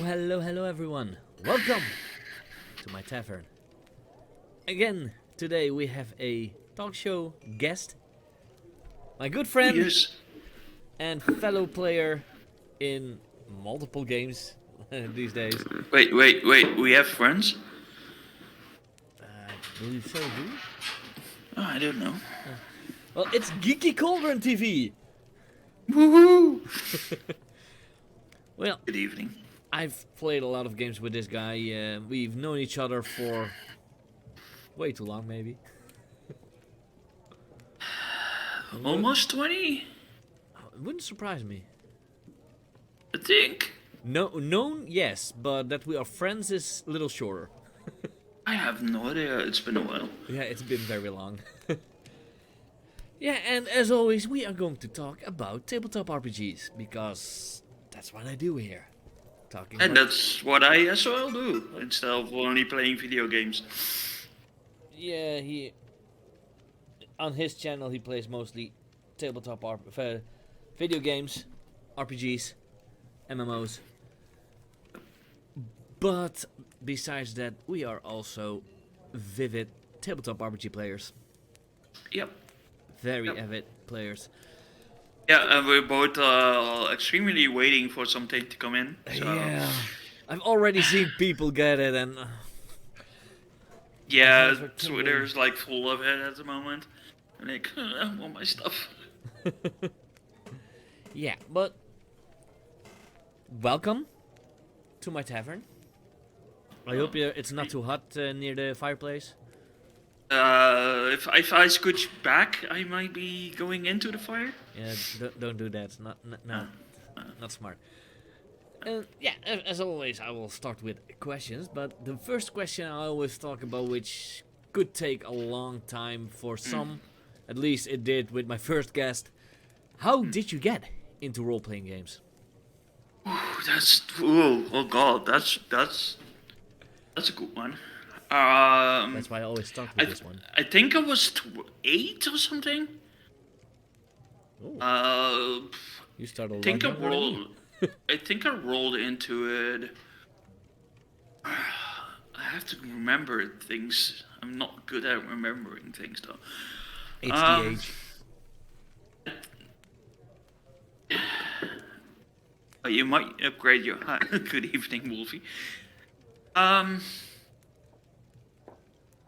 hello everyone. Welcome to my tavern. Again, today we have a talk show guest. My good friend Yes. and fellow player in multiple games these days. Wait. We have friends? I believe so, do we? Oh, I don't know. Well, it's geekycauldron TV. Woohoo! Well, Good evening. I've played a lot of games with this guy. We've known each other for way too long, maybe. Almost 20? It wouldn't surprise me. I think. No, known, yes, but that we are friends is a little shorter. I have no idea. It's been a while. Yeah, it's been very long. Yeah, and as always, we are going to talk about tabletop RPGs, because that's what I do here. Talking And about... that's what I as well do, instead of only playing video games. Yeah, he... On his channel, he plays mostly tabletop video games, RPGs, MMOs. But besides that, we are also vivid tabletop RPG players. Yep. Very Yep. avid players. Yeah, and we're both extremely waiting for something to come in. So. Yeah. I've already seen people get it and... Yeah, Those are Twitter's like full of it at the moment. And like, I want my stuff. Yeah, but... Welcome to my tavern. I hope it's not too hot near the fireplace. If I scooch back, I might be going into the fire. Yeah, don't do that. Not smart. Yeah, as always, I will start with questions. But the first question I always talk about, which could take a long time for some, at least it did with my first guest. How did you get into role-playing games? Oh god, that's a good one. That's why I always start with this one. I think I was 8 or something. Ooh. You started a lot younger than me. I think I rolled into it. I have to remember things. I'm not good at remembering things though. HDH. You might upgrade your. Good evening, Wolfie.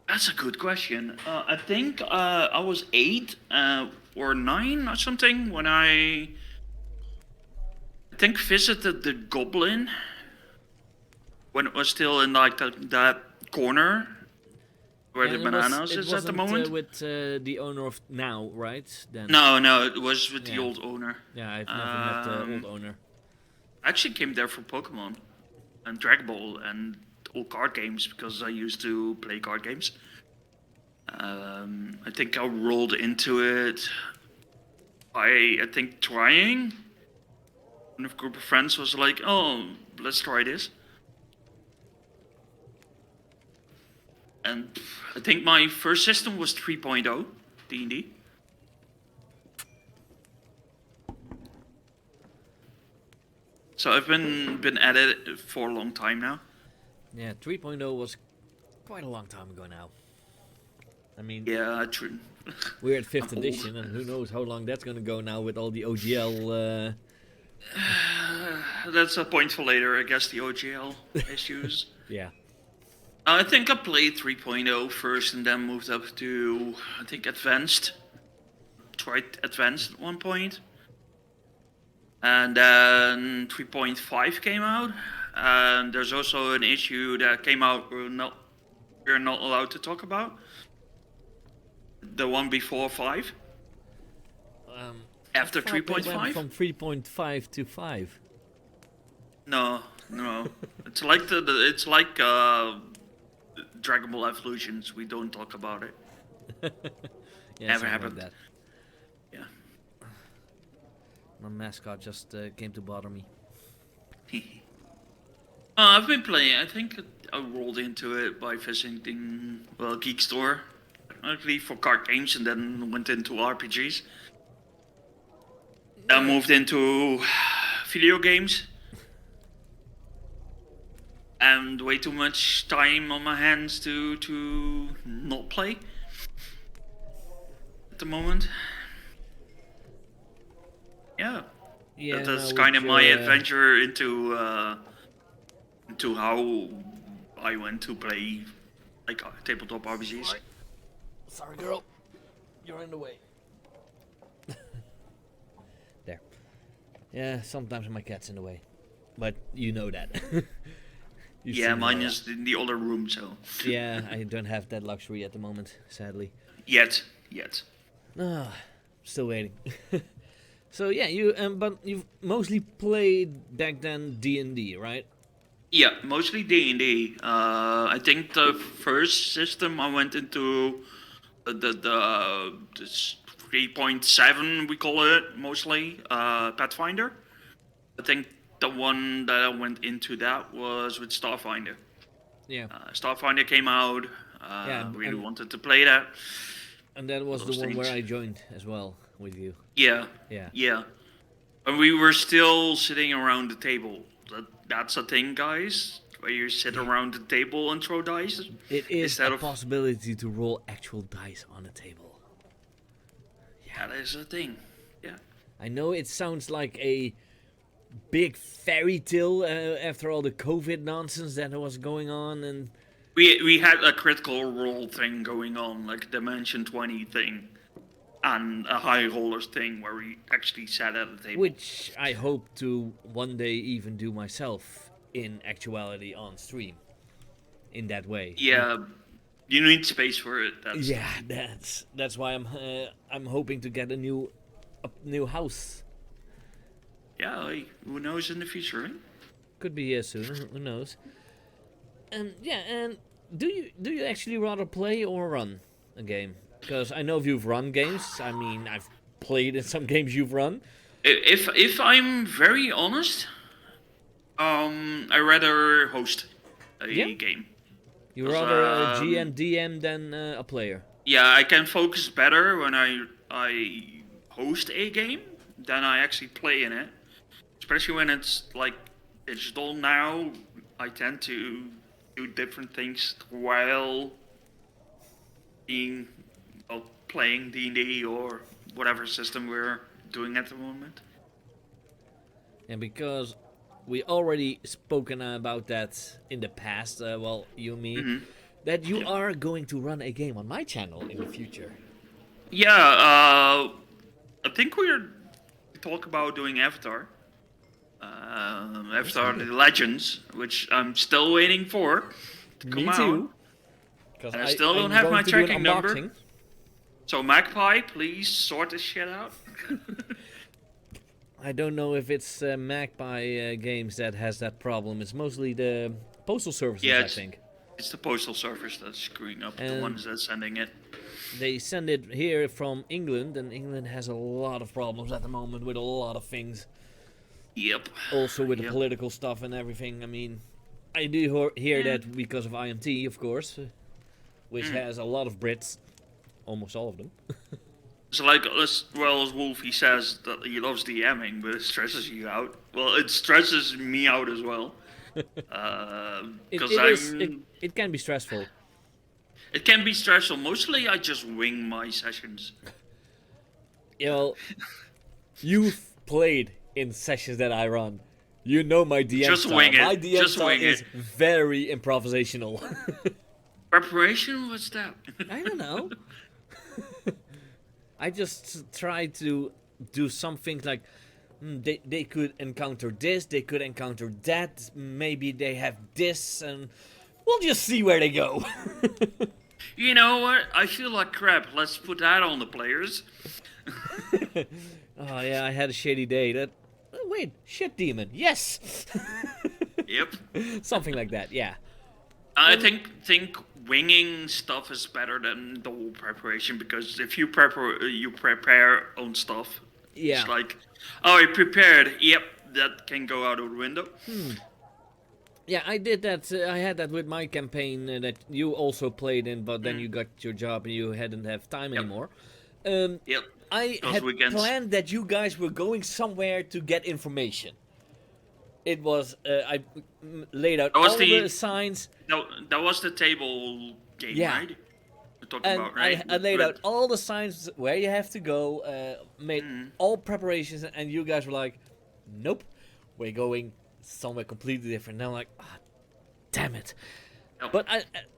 That's a good question. I think I was 8 or 9 or something when I think visited the Goblin when it was still in like that corner where the bananas is at the moment. With the owner of now, right? Then. No, it was with the old owner. Yeah, I've never met the old owner. I actually came there for Pokemon and Dragon Ball and old card games because I used to play card games. I think I rolled into it by, I think, trying. And a group of friends was like, oh, let's try this. And I think my first system was 3.0, D&D. So I've been at it for a long time now. Yeah, 3.0 was quite a long time ago now. I mean, yeah, true. We're at 5th edition, and who knows how long that's gonna go now with all the OGL. That's a point for later, I guess, the OGL issues. Yeah. I think I played 3.0 first and then moved up to, I think, Advanced. Tried Advanced at one point. And then 3.5 came out. And there's also an issue that came out we're not allowed to talk about. The one before 5. After 3.5? From 3.5 to 5. No. It's like Dragon Ball Evolutions. We don't talk about it. Yeah, never happened. Like that. Yeah. My mascot just came to bother me. I've been playing. I think I rolled into it by visiting Geek Store, actually for card games, and then went into RPGs. I moved into video games. and way too much time on my hands to not play at the moment. Yeah, Yeah, that's no, kind with of my your, adventure into how I went to play like tabletop RPGs. Sorry, girl. You're in the way. There. Yeah, sometimes my cat's in the way. But you know that. You've Yeah, seen mine her. is in the other room, so. Yeah, I don't have that luxury at the moment, sadly. Yet. Ah, still waiting. So yeah, but you've mostly played back then D&D, right? Yeah, mostly D&D. I think the first system I went into this 3.7 we call it mostly Pathfinder. I think the one that I went into that was with Starfinder. Yeah. Starfinder came out. Yeah, Really wanted to play that. And that was the Those one where things. I joined as well with you. Yeah. Yeah. Yeah. And we were still sitting around the table. That's a thing, guys. Where you sit around the table and throw dice. It is Instead a of possibility to roll actual dice on a table. that is a thing. Yeah. I know it sounds like a big fairy tale after all the COVID nonsense that was going on, and We had a critical role thing going on, like Dimension 20 thing, and a high rollers thing where we actually sat at the table. which I hope to one day even do myself in actuality on stream. In that way. Yeah, you need space for it. That's Yeah, that's why I'm hoping to get a new house. yeah. Like, who knows in the future? Eh? Could be here soon. Who knows? And yeah, and do you actually rather play or run a game? Because I know you've run games. I mean, I've played in some games you've run. If I'm very honest, I rather host a Yeah? game. You 'Cause, rather a GM DM than a player. Yeah, I can focus better when I host a game than I actually play in it. Especially when it's like digital now, I tend to do different things while being playing D&D or whatever system we're doing at the moment. And because we already spoken about that in the past, well, you and me, that you are going to run a game on my channel in the future. Yeah, I think we're talk about doing Avatar. Avatar: The Legends, which I'm still waiting for to come Me too. out. Because And I still don't have going my to do an tracking number. unboxing. So Magpie, please sort this shit out. I don't know if it's Magpie Games that has that problem. It's mostly the postal services, Yeah, I think. It's the postal service that's screwing up the And- ones that's sending it. They send it here from England, and England has a lot of problems at the moment with a lot of things. Yep. Also with the Yep. political stuff and everything. I mean, I do hear that because of IMT, of course, which has a lot of Brits, almost all of them. So like, as well as Wolfie says that he loves DMing, but it stresses you out. Well, it stresses me out as well. Because It can be stressful. it can be stressful. Mostly, I just wing my sessions. Yeah, well, you've played in sessions that I run. You know my DM Just style. wing it. My DM Just style wing is it. very improvisational. Preparation? What's that? I don't know. I just try to do some things like they could encounter this, they could encounter that, maybe they have this, and we'll just see where they go. You know what? I feel like crap. Let's put that on the players. Oh yeah, I had a shady day. Wait, shit demon. Yes. Yep. Something like that. Yeah. I think winging stuff is better than the whole preparation, because if you prepare on stuff, Yeah. it's like, oh, I prepared. Yep, that can go out of the window. Yeah, I did that. I had that with my campaign that you also played in, but then you got your job and you hadn't have time anymore. Yep. I Those had weekends. planned that you guys were going somewhere to get information. it was I laid out That was all the signs. No, that was the table game, Yeah. right? We're talking And about, right? I laid out With- all the signs where you have to go, made all preparations, and you guys were like, nope, we're going somewhere completely different. Now I'm like, ah, damn it. Yep. But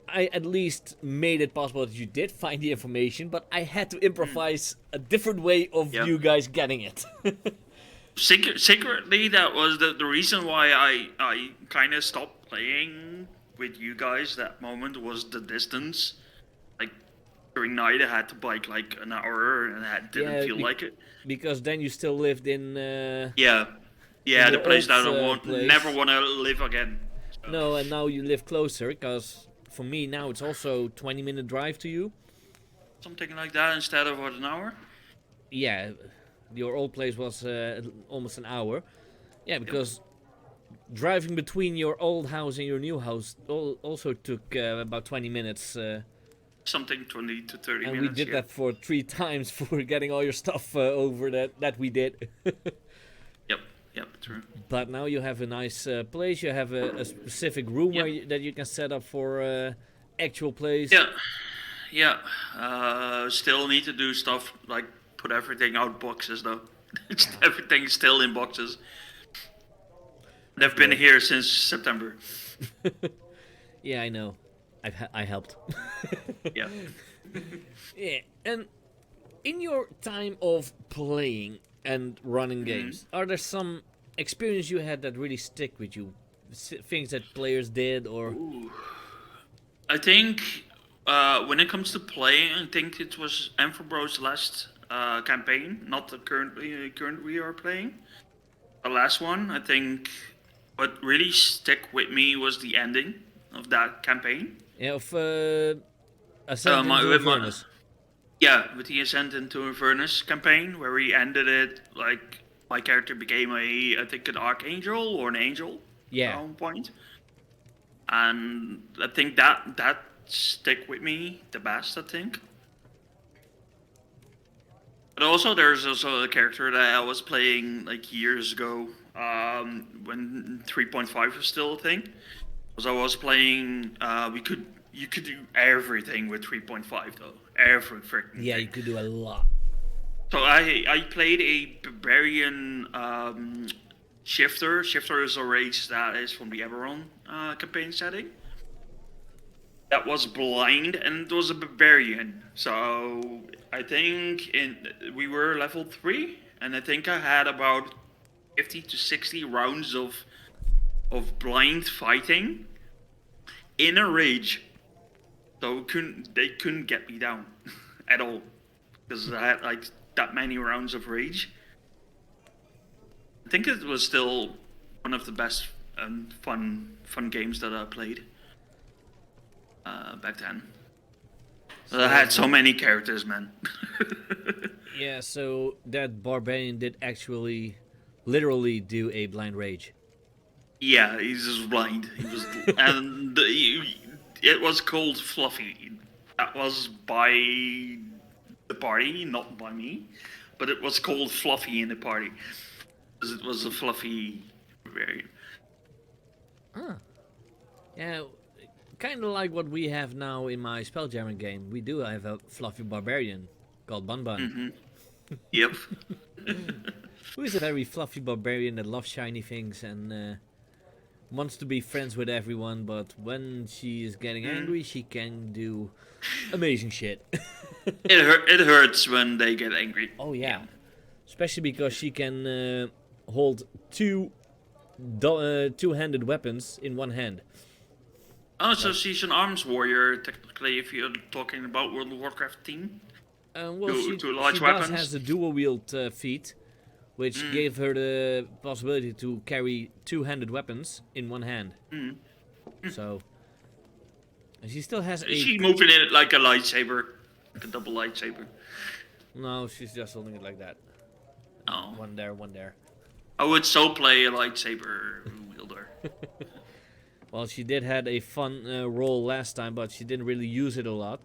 I at least made it possible that you did find the information, but I had to improvise a different way of Yeah. you guys getting it. Secretly, that was the reason why I kind of stopped playing with you guys that moment was the distance. Like, during night, I had to bike like an hour and I didn't Yeah, feel like it. Because then you still lived in... Yeah. In Yeah, the your place old, that I place. never want to live again. So, No, and now you live closer, because for me now it's also 20-minute drive to you. something like that instead of what, an hour? Yeah, your old place was almost an hour. Yeah, because driving between your old house and your new house also took about 20 minutes. Something 20 to 30 And minutes. we did yeah. that for 3 times for getting all your stuff over that we did. Yep, true. But now you have a nice place. You have a specific room that you can set up for actual plays. Yeah. Still need to do stuff like put everything out boxes though. Everything's still in boxes. They've been here since September. Yeah, I know. I helped. Yeah. Yeah, and in your time of playing and running games, are there some experience you had that really stick with you? Things that players did, or I think when it comes to playing, I think it was Amphibro's last campaign, not the current we are playing. The last one, I think, what really stuck with me was the ending of that campaign. yeah, of Ascent into with my- Avernus. Yeah, with the Ascent into Avernus campaign, where we ended it like my character became I think an archangel or an angel Yeah. at one point, and I think that stick with me the best. I think. But also, there's also a character that I was playing like years ago, when 3.5 was still a thing. Because I was playing, you could do everything with 3.5 though, every freaking Yeah, thing. you could do a lot. So I played a barbarian shifter. Shifter is a race that is from the Eberron campaign setting. That was blind and it was a barbarian. So I think we were level 3, and I think I had about 50 to 60 rounds of blind fighting in a rage. So they couldn't get me down at all because I had like that many rounds of rage. I think it was still one of the best fun games that I played back then. I had so many characters, man. Yeah, so that barbarian did actually, literally do a blind rage. Yeah, he's just blind. He was, and it was called Fluffy. That was by the party, not by me, but it was called Fluffy in the party because it was a fluffy variant. Yeah, kind of like what we have now in my Spelljamming game. We do have a fluffy barbarian called Bun Bun. Yep. Who is a very fluffy barbarian that loves shiny things and wants to be friends with everyone, but when she is getting angry, she can do amazing shit. It hurts when they get angry. Oh yeah, especially because she can hold two-handed weapons in one hand. Oh, so she's an arms warrior, technically, if you're talking about World of Warcraft team. Well, she large does weapons? has a dual wield feat, which gave her the possibility to carry two-handed weapons in one hand. So, and she still has a. Is she moving it like a lightsaber? Like a double lightsaber? No, she's just holding it like that. Oh. One there, one there. I would so play a lightsaber wielder. Well, she did had a fun role last time, but she didn't really use it a lot.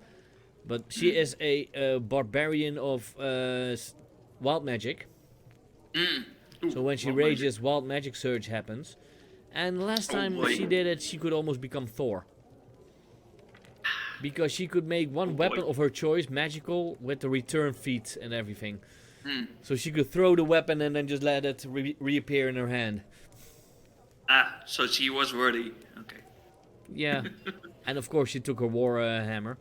But she is a barbarian of wild magic. Ooh, So when she what rages, wild magic surge happens. And last time boy. she did it, she could almost become Thor. Because she could make one weapon of her choice magical with the return feat and everything. So she could throw the weapon and then just let it reappear in her hand. So she was worthy. Okay. Yeah. And of course she took her war hammer.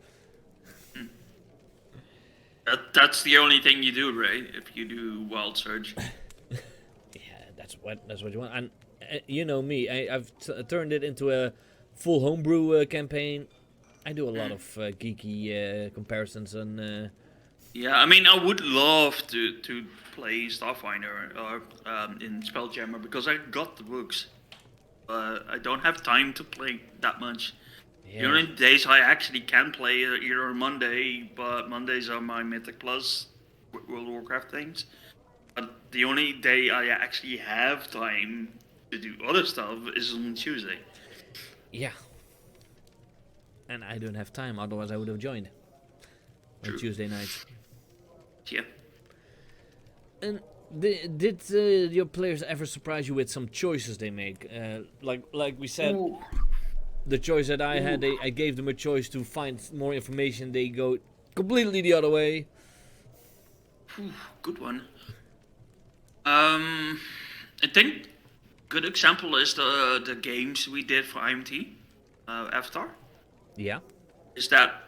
That's the only thing you do, right? If you do Wild Surge. Yeah, that's what you want. And you know me, I've turned it into a full homebrew campaign. I do a lot of geeky comparisons and. Yeah, I mean, I would love to play Starfinder or in Spelljammer because I got the books. I don't have time to play that much. Yeah. The only days I actually can play are either Monday, but Mondays are my Mythic Plus World of Warcraft things. But the only day I actually have time to do other stuff is on Tuesday. Yeah. And I don't have time, otherwise I would have joined. On Tuesday nights. Yeah. And did your players ever surprise you with some choices they make? Like we said, the choice that I had, I gave them a choice to find more information. They go completely the other way. Good one. I think good example is the games we did for IMT, Avatar. Yeah. Is that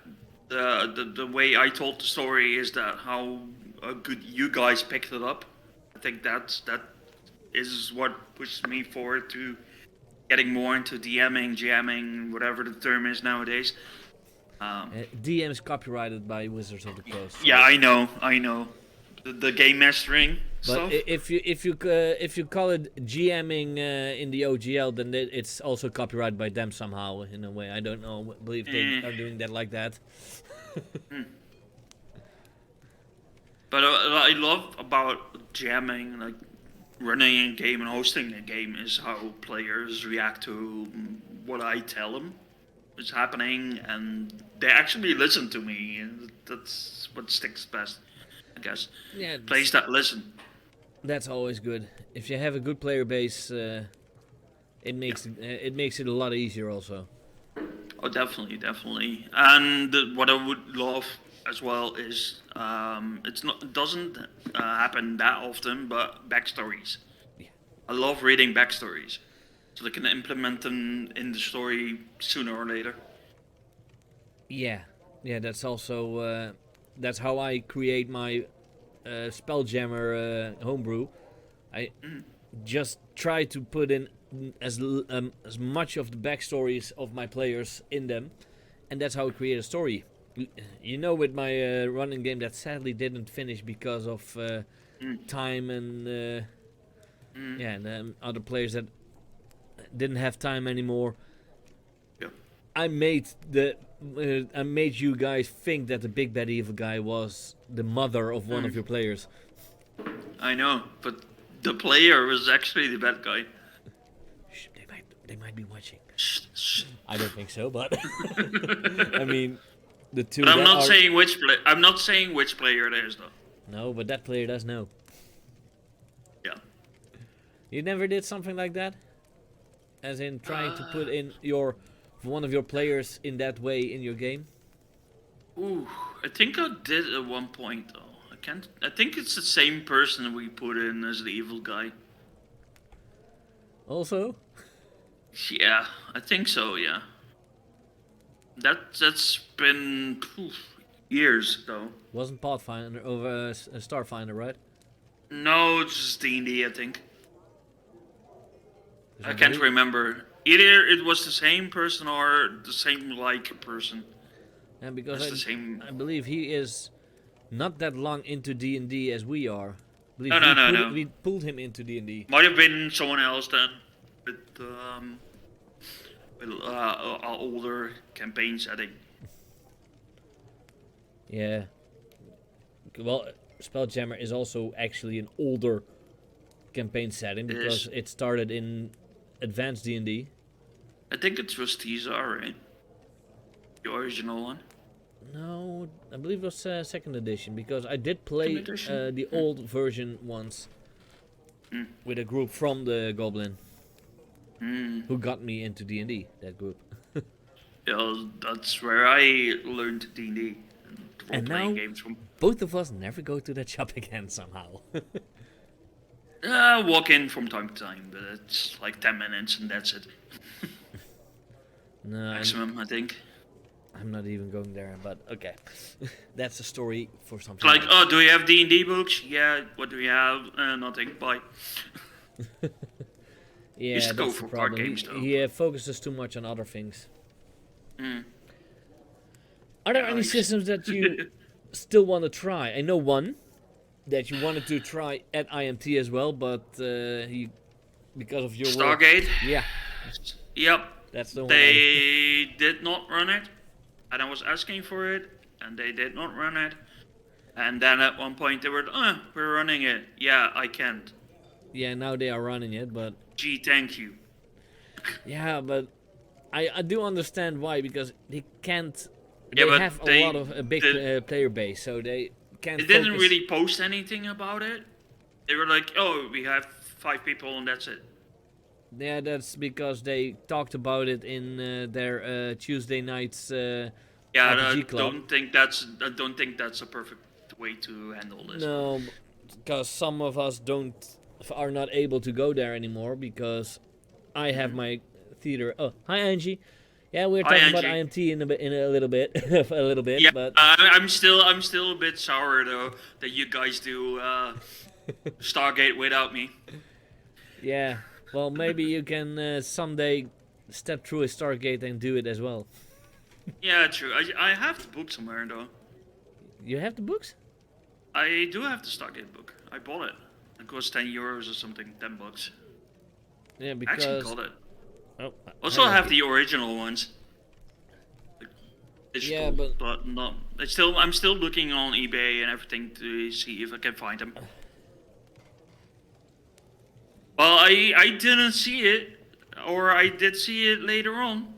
the way I told the story is that how good you guys picked it up. I think that is what pushed me forward to getting more into DMing, jamming, whatever the term is nowadays. DM is copyrighted by Wizards of the Coast. So. Yeah, I know. The game mastering but stuff. if you call it GMing in the OGL, then it's also copyrighted by them somehow in a way. I don't know. Believe they are doing that like that. But what I love about jamming, like running a game and hosting a game, is how players react to what I tell them is happening, and they actually listen to me, and that's what sticks best, I guess. Yeah, Players that listen. That's always good. If you have a good player base, it makes it a lot easier also. Oh, definitely. And what I would love as well is it doesn't happen that often, but backstories. Yeah. I love reading backstories, so they can implement them in the story sooner or later. Yeah, that's also that's how I create my Spelljammer homebrew. I just try to put in as much of the backstories of my players in them, and that's how I create a story. You know, with my running game that sadly didn't finish because of time and and other players that didn't have time anymore. Yeah. I made you guys think that the big bad evil guy was the mother of one of your players. I know, but the player was actually the bad guy. Shh, they might be watching. Shh. I don't think so, but I mean, the two. But I'm not are... saying which I'm not saying which player it is though. No, but that player does know. Yeah. You never did something like that, as in trying to put in one of your players in that way in your game. Ooh, I think I did at one point though. I think it's the same person we put in as the evil guy. Also. Yeah, I think so. Yeah. That's been years though. Wasn't Pathfinder over Starfinder, right? No, it's just D&D, I think. I can't remember. Either it was the same person or the same like person. And because It's the same. I believe he is not that long into D&D as we are. No. We pulled him into D&D. Might have been someone else then, with an older campaign setting. Yeah. Well, Spelljammer is also actually an older campaign setting because it started in advanced D&D. I think it was Tizar, right? The original one. No, I believe it was second edition because I did play the old version once with a group from the Goblin. who got me into D&D. That group. Yeah, that's where I learned D&D and And role-playing now games from. both of us never go to that shop again somehow. Walk in from time to time, but it's like 10 minutes and that's it. No, Maximum, I think. I'm not even going there. But okay, that's a story for It's something like, else. oh, do you have D&D books? Yeah, what do we have? Nothing, bye. Yeah, Used to go that's the for card problem. games, though. He focuses too much on other things. Mm. Are there Yeah, any like- systems that you still want to try? I know one that you wanted to try at IMT as well, but he, because of your work. Stargate? Yeah, Yep. that's the one. They did not run it, and I was asking for it, and they did not run it. And then at one point they were, we're running it. Yeah, I can't. Yeah, now they are running it, but Gee, thank you. yeah, but I do understand why, because they can't. Yeah, They but have they a lot of a big player base, so they can't. They didn't focus. really post anything about it. They were like, oh, we have 5 people and that's it. Yeah, that's because they talked about it in their Tuesday nights. Yeah, RPG I club. don't think that's a perfect way to handle this. No, because some of us are not able to go there anymore because I have my theater. Oh, hi Angie. Yeah, we're Hi, talking about Angie. IMT in a little bit, a little bit, Yeah, but I'm still a bit sour though that you guys do Stargate without me. yeah. Well, maybe you can someday step through a Stargate and do it as well. Yeah, true. I have the book somewhere though. You have the books? I do have the Stargate book. I bought it. It cost €10 or something, $10. Yeah, I because actually got it. oh, Also, I have the original ones. Like, digital, Yeah, but- not. I'm still looking on eBay and everything to see if I can find them. Well, I didn't see it, or I did see it later on.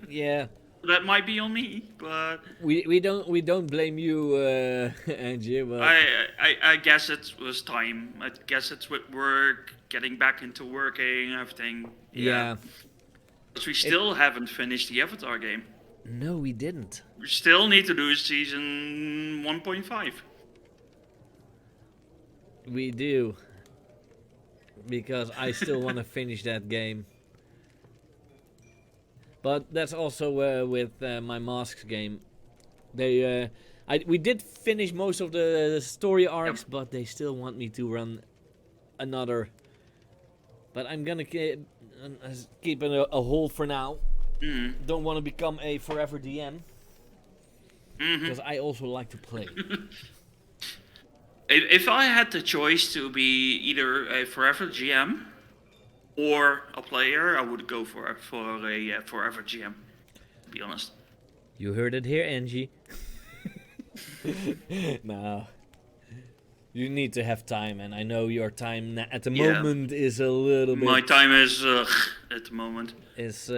Yeah. That might be on me, but We don't blame you, Angie. But I guess it was time. I guess it's with work, getting back into working, everything. yeah. Because we still haven't finished the Avatar game. No, we didn't. We still need to do season 1.5. We do. Because I still want to finish that game. But that's also with my Masks game. We did finish most of the story arcs, but they still want me to run another. But I'm gonna keep a hold for now. Mm. Don't want to become a forever DM. Mhm. Because I also like to play. If I had the choice to be either a forever GM or a player, I would go for a forever GM. To be honest. You heard it here, Angie. No. You need to have time, and I know your time at the Yeah. moment is a little bit. My time is at the moment. Is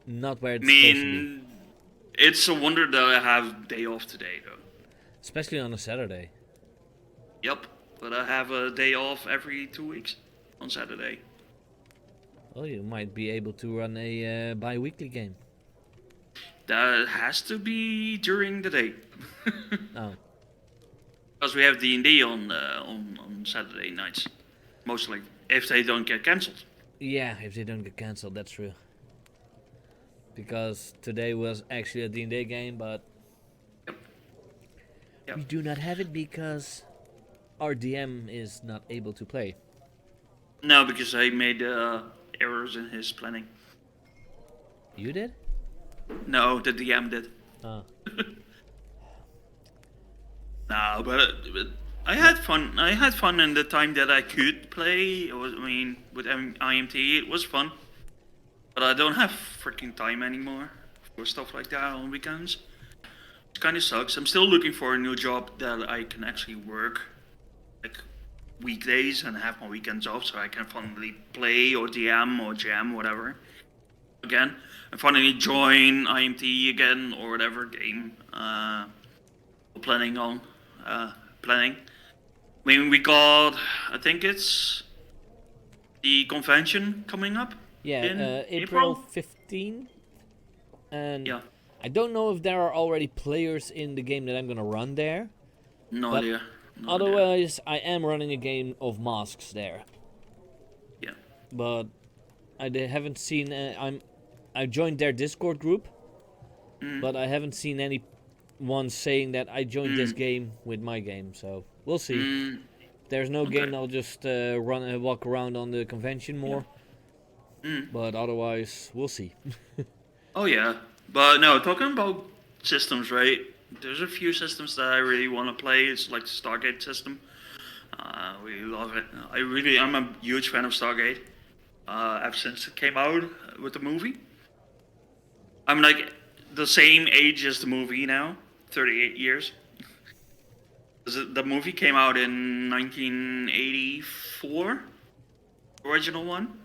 not where I it's supposed to be. mean, it's a wonder that I have day off today, though. Especially on a Saturday. Yep, but I have a day off every 2 weeks on Saturday. Well, you might be able to run a bi-weekly game. That has to be during the day. Oh. Because we have D&D on Saturday nights, mostly, if they don't get cancelled. Yeah, if they don't get cancelled, that's true. Because today was actually a D&D game, but Yep. we do not have it because our DM is not able to play. No, because I made errors in his planning. You did? No, the DM did. Oh. No, but I had fun. I had fun in the time that I could play. With IMT, it was fun. But I don't have freaking time anymore for stuff like that on weekends. It kind of sucks. I'm still looking for a new job that I can actually work, like weekdays, and have my weekends off, so I can finally play or DM or jam, whatever. Again, and finally join IMT again or whatever game we're planning on. Planning. I mean, we got, I think it's the convention coming up. Yeah, in April 15. And Yeah, I don't know if there are already players in the game that I'm gonna run there. no But idea. No idea. Otherwise, I am running a game of masks there. Yeah. But haven't seen. I joined their Discord group, but I haven't seen anyone saying that I joined this game with my game. So we'll see. If there's no game, I'll just run and walk around on the convention more. But otherwise, we'll see. Oh yeah, but no, talking about systems, right? There's a few systems that I really want to play. It's like the Stargate system. I really love it. I'm a huge fan of Stargate. Ever since it came out with the movie. I'm like the same age as the movie now, 38 years. The movie came out in 1984, original one.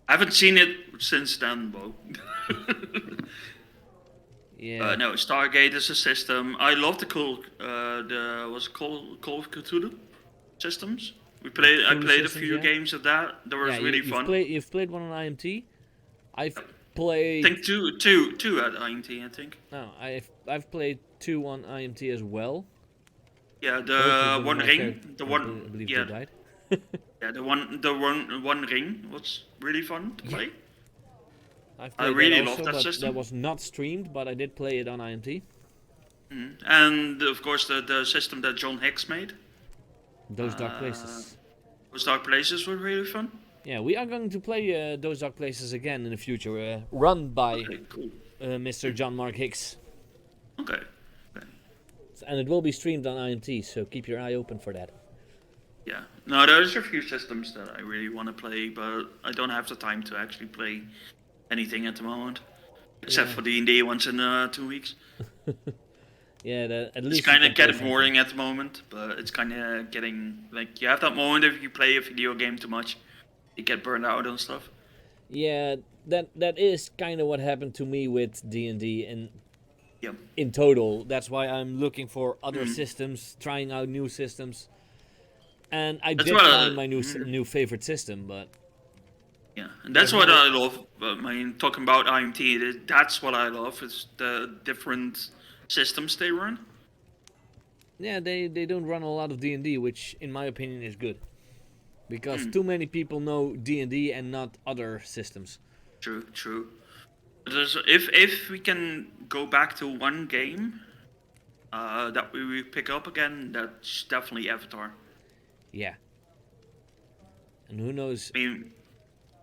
I haven't seen it since then, though. Yeah. No, Stargate is a system. I love the Call of Cthulhu systems. I played a systems, few yeah. games of that. That was really fun. You've played one on IMT. I've I played. think two at IMT. I think. No, I've played 2 on IMT as well. Yeah, Both the of them One my Ring. character- The I one. believe Yeah, they died. yeah. The one Ring was really fun to play. I've I played really that love also, that but system. that was not streamed, but I did play it on IMT. And of course the system that John Hicks made. Those Dark Places. Those Dark Places were really fun. Yeah, we are going to play Those Dark Places again in the future, run by Okay, cool. Mr. John Mark Hicks. Okay. And it will be streamed on IMT, so keep your eye open for that. Yeah. No, there's a few systems that I really want to play, but I don't have the time to actually play anything at the moment. Except for D&D once in 2 weeks. Yeah, at least It's kind you of can play getting something. boring at the moment, but it's kind of getting, like, you have that moment if you play a video game too much, you get burned out and stuff. Yeah, that is kind of what happened to me with D&D and Yeah. in total. That's why I'm looking for other systems, trying out new systems. And I That's did what find my new favorite system, but Yeah, and that's what I love. I mean, talking about IMT, that's what I love, is the different systems they run. yeah, they don't run a lot of D&D, which in my opinion is good. Because too many people know D&D and not other systems. True. If we can go back to one game that we pick up again, that's definitely Avatar. Yeah. And who knows, I mean,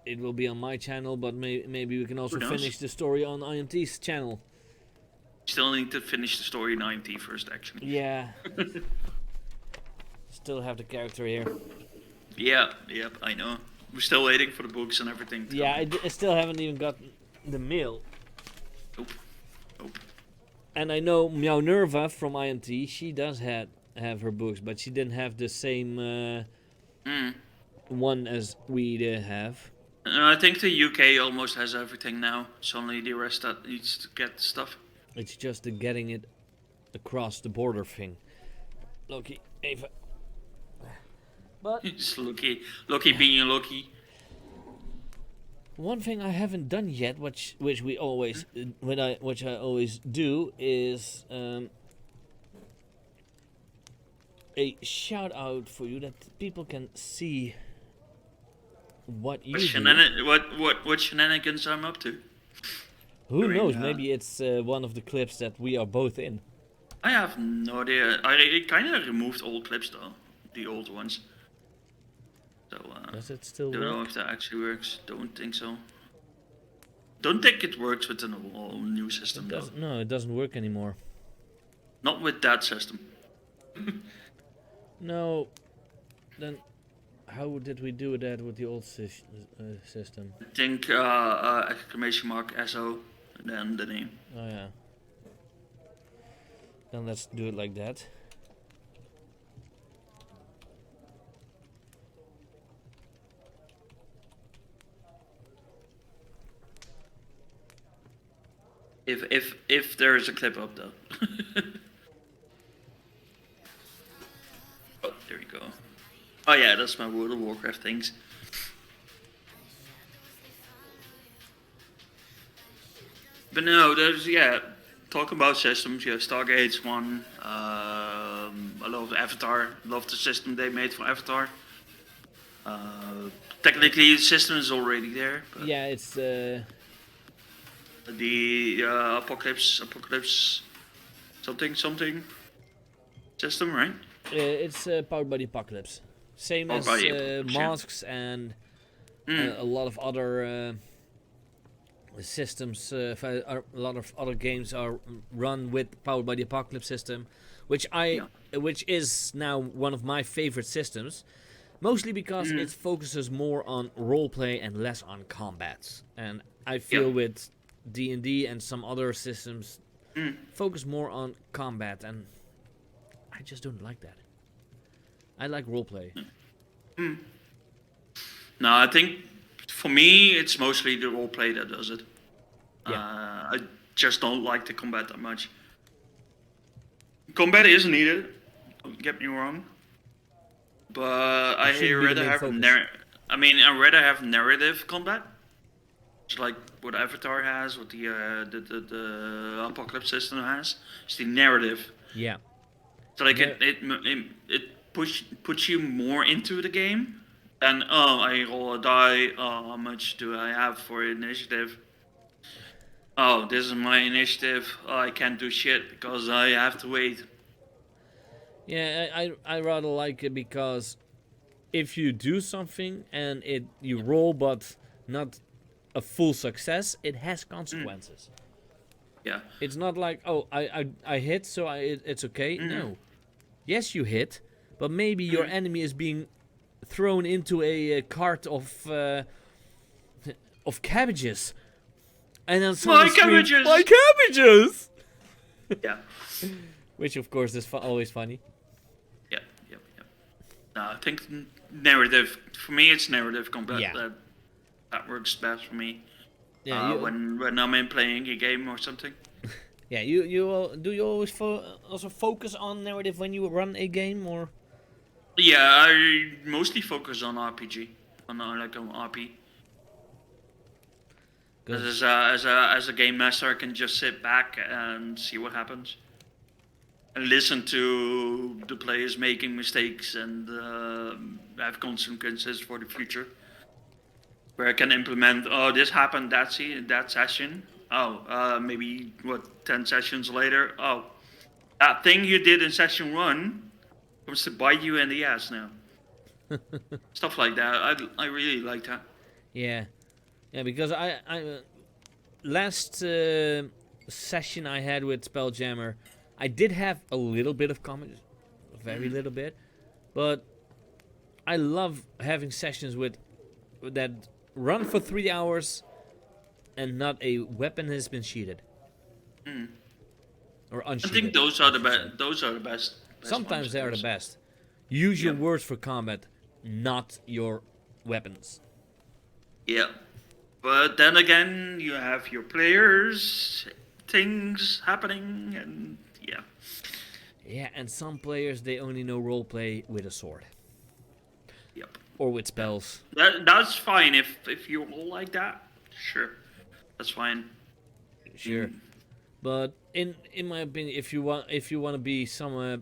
it will be on my channel, but maybe we can also Who knows? finish the story on IMT's channel. still need to finish the story in IMT first, actually. Yeah. Still have the character here. Yep, I know. We're still waiting for the books and everything. Yeah, I still haven't even got the mail. Nope. And I know Meow Nerva from IMT, she does have her books, but she didn't have the same one as we have. I think the UK almost has everything now. It's only the rest that needs to get stuff. It's just the getting it across the border thing. Loki, Eva. But It's lucky being lucky. one thing I haven't done yet, which we always, which I always do, is a shout out for you that people can see what you do. What shenanigans I'm up to. Who knows? Yeah. Maybe it's one of the clips that we are both in. I have no idea. I kind of removed all clips though, the old ones. So Does it still don't know work? if that actually works. Don't think so. Don't think it works with the whole new system though. No, it doesn't work anymore. Not with that system. No. Then, how did we do that with the old system? I think exclamation mark SO and then the name. Oh yeah. Then let's do it like that. If there is a clip up though. Oh, there we go. Oh yeah, that's my World of Warcraft things. But no, there's talking about systems. You have Stargate's one. I love Avatar. Love the system they made for Avatar. Technically, the system is already there. But Yeah, it's the apocalypse, something system, right? it's powered by the apocalypse. Same Powered as by the Apocalypse, yeah. masks and a lot of other systems. A lot of other games are run with powered by the apocalypse system, which is now one of my favorite systems. Mostly because it focuses more on roleplay and less on combats. And I feel with D&D and some other systems focus more on combat, and I just don't like that. I like roleplay. No, I think for me it's mostly the roleplay that does it. Yeah. I just don't like the combat that much. Combat is needed, don't get me wrong. But I shouldn't be the rather main have focus. I rather have narrative combat. It's like what Avatar has, what the Apocalypse system has. It's the narrative. Yeah. So like it puts you more into the game. And I roll a die. Oh, how much do I have for initiative? Oh, this is my initiative. Oh, I can't do shit because I have to wait. Yeah, I rather like it because if you do something and you roll but not a full success, it has consequences. Yeah. It's not like, oh, I hit, so it's okay. No. Yes, you hit, but maybe your enemy is being thrown into a cart of cabbages. And then someone screams, cabbages! my cabbages! Yeah. Which, of course, is always funny. Yep. No, I think narrative, for me it's narrative combat. Yeah. That works best for me. Yeah, when I'm playing a game or something. Yeah, do you always also focus on narrative when you run a game, or? Yeah, I mostly focus on RPG, on RP. Because as a game master, I can just sit back and see what happens, and listen to the players making mistakes and have consequences for the future. Where I can implement, oh, this happened that session. Oh, maybe 10 sessions later. Oh, that thing you did in session 1 comes to bite you in the ass now. Stuff like that. I really like that. Yeah, because I last session I had with Spelljammer, I did have a little bit of comment, very little bit, but I love having sessions with that run for 3 hours and not a weapon has been cheated or unsheated. I think those are the best. Those are the best. Sometimes they are the best. Use your words for combat, not your weapons. Yeah, but then again, you have your players, things happening, and yeah. Yeah, and some players, they only know roleplay with a sword. Yep. Or with spells. That's fine if you're all like that. Sure, that's fine. Sure, but in my opinion, if you want to be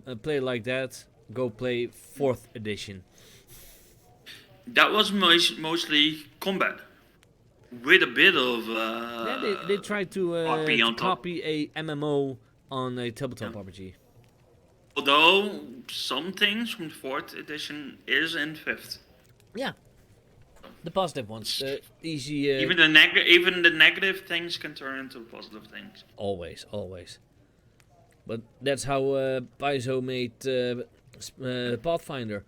a player like that, go play 4th edition. That was mostly combat, with a bit of. Yeah, they tried to copy a MMO on a tabletop RPG. Although some things from 4th edition is in 5th. Yeah, the positive ones, the easy. Even the negative things can turn into positive things. Always. But that's how Paizo made Pathfinder.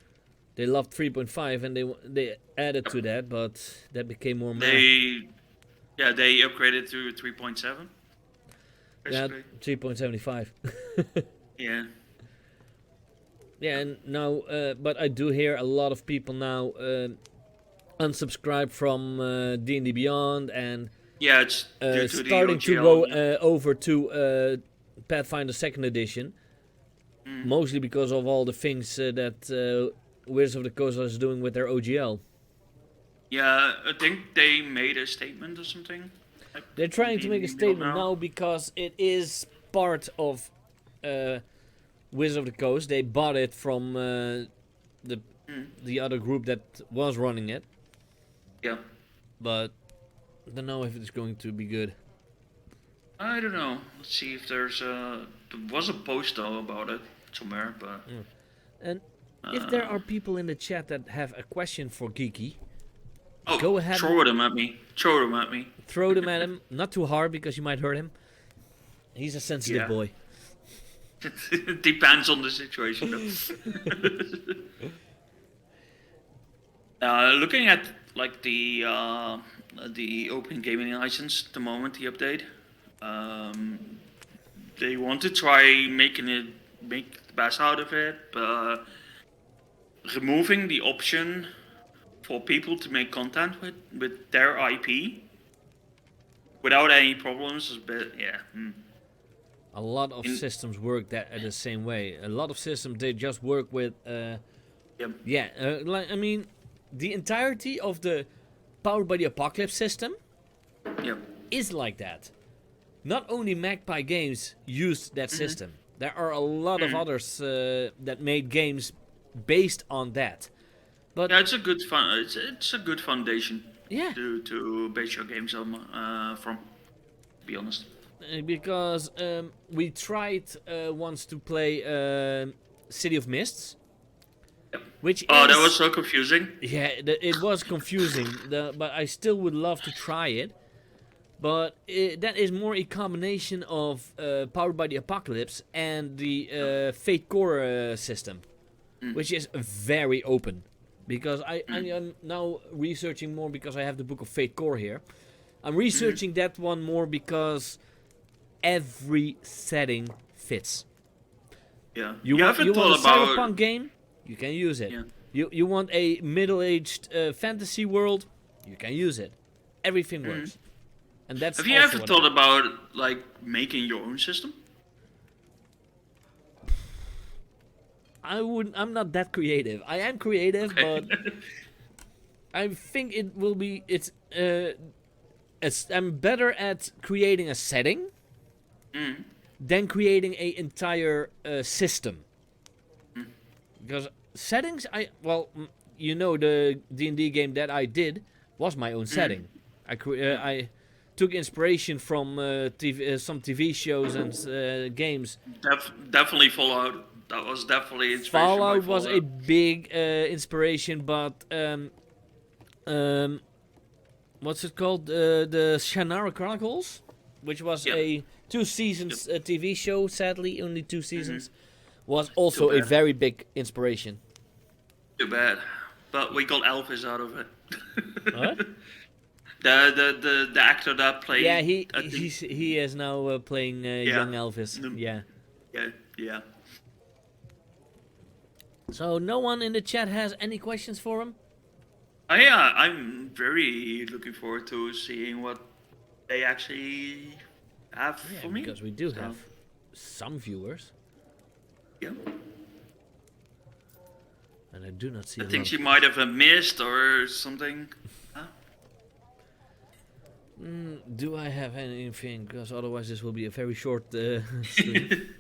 They loved 3.5 and they added to that, but that became more. They upgraded to 3.7. Yeah, 3.75. Yeah. Yeah, and now, but I do hear a lot of people now unsubscribe from D&D Beyond and it's due to starting to go over to Pathfinder 2nd edition. Mostly because of all the things that Wizards of the Coast is doing with their OGL. Yeah, I think they made a statement or something. They're trying to make a statement now because it is part of Wizards of the Coast. They bought it from the other group that was running it. Yeah. But I don't know if it's going to be good. I don't know. Let's see if there was a post though about it somewhere, but. And if there are people in the chat that have a question for Geeky, oh, go ahead. Throw them at me. Throw them at me. Throw them at him. Not too hard because you might hurt him. He's a sensitive boy. It depends on the situation. Looking at like the open gaming license, the moment the update, they want to try make the best out of it, but removing the option for people to make content with their IP without any problems is a bit, A lot of systems work the same way. A lot of systems, they just work with like, I mean, the entirety of the Powered by the Apocalypse system is like that. Not only Magpie Games used that system. There are a lot of others that made games based on that. But yeah, it's a good it's a good foundation. Yeah. To base your games on from. To be honest. Because we tried once to play City of Mists. Which that was so confusing. Yeah, it was confusing, but I still would love to try it. But that is more a combination of Powered by the Apocalypse and the Fate Core system, which is very open. Because I am now researching more because I have the book of Fate Core here. I'm researching that one more because every setting fits. Yeah. You want a cyberpunk game? You can use it. Yeah. You want a middle-aged fantasy world? You can use it. Everything works. And that's. Have you ever thought about like making your own system? I'm not that creative. I am creative, but I think it will be. I'm better at creating a setting than creating a entire system. Because settings, the D&D game that I did was my own setting. I took inspiration from some TV shows and games. Definitely Fallout. That was definitely inspiration. Fallout was a big inspiration, but what's it called? The Shannara Chronicles, which was a 2 seasons TV show. Sadly, only 2 seasons. Was also a very big inspiration. Too bad, but we got Elvis out of it. What? The actor that played. Yeah, he is now playing young Elvis. Yeah. So no one in the chat has any questions for him? Yeah, I'm very looking forward to seeing what they actually have for me. Because we do have some viewers. Yeah. And I do not see. I think she might have missed or something. Do I have anything? Because otherwise this will be a very short stream.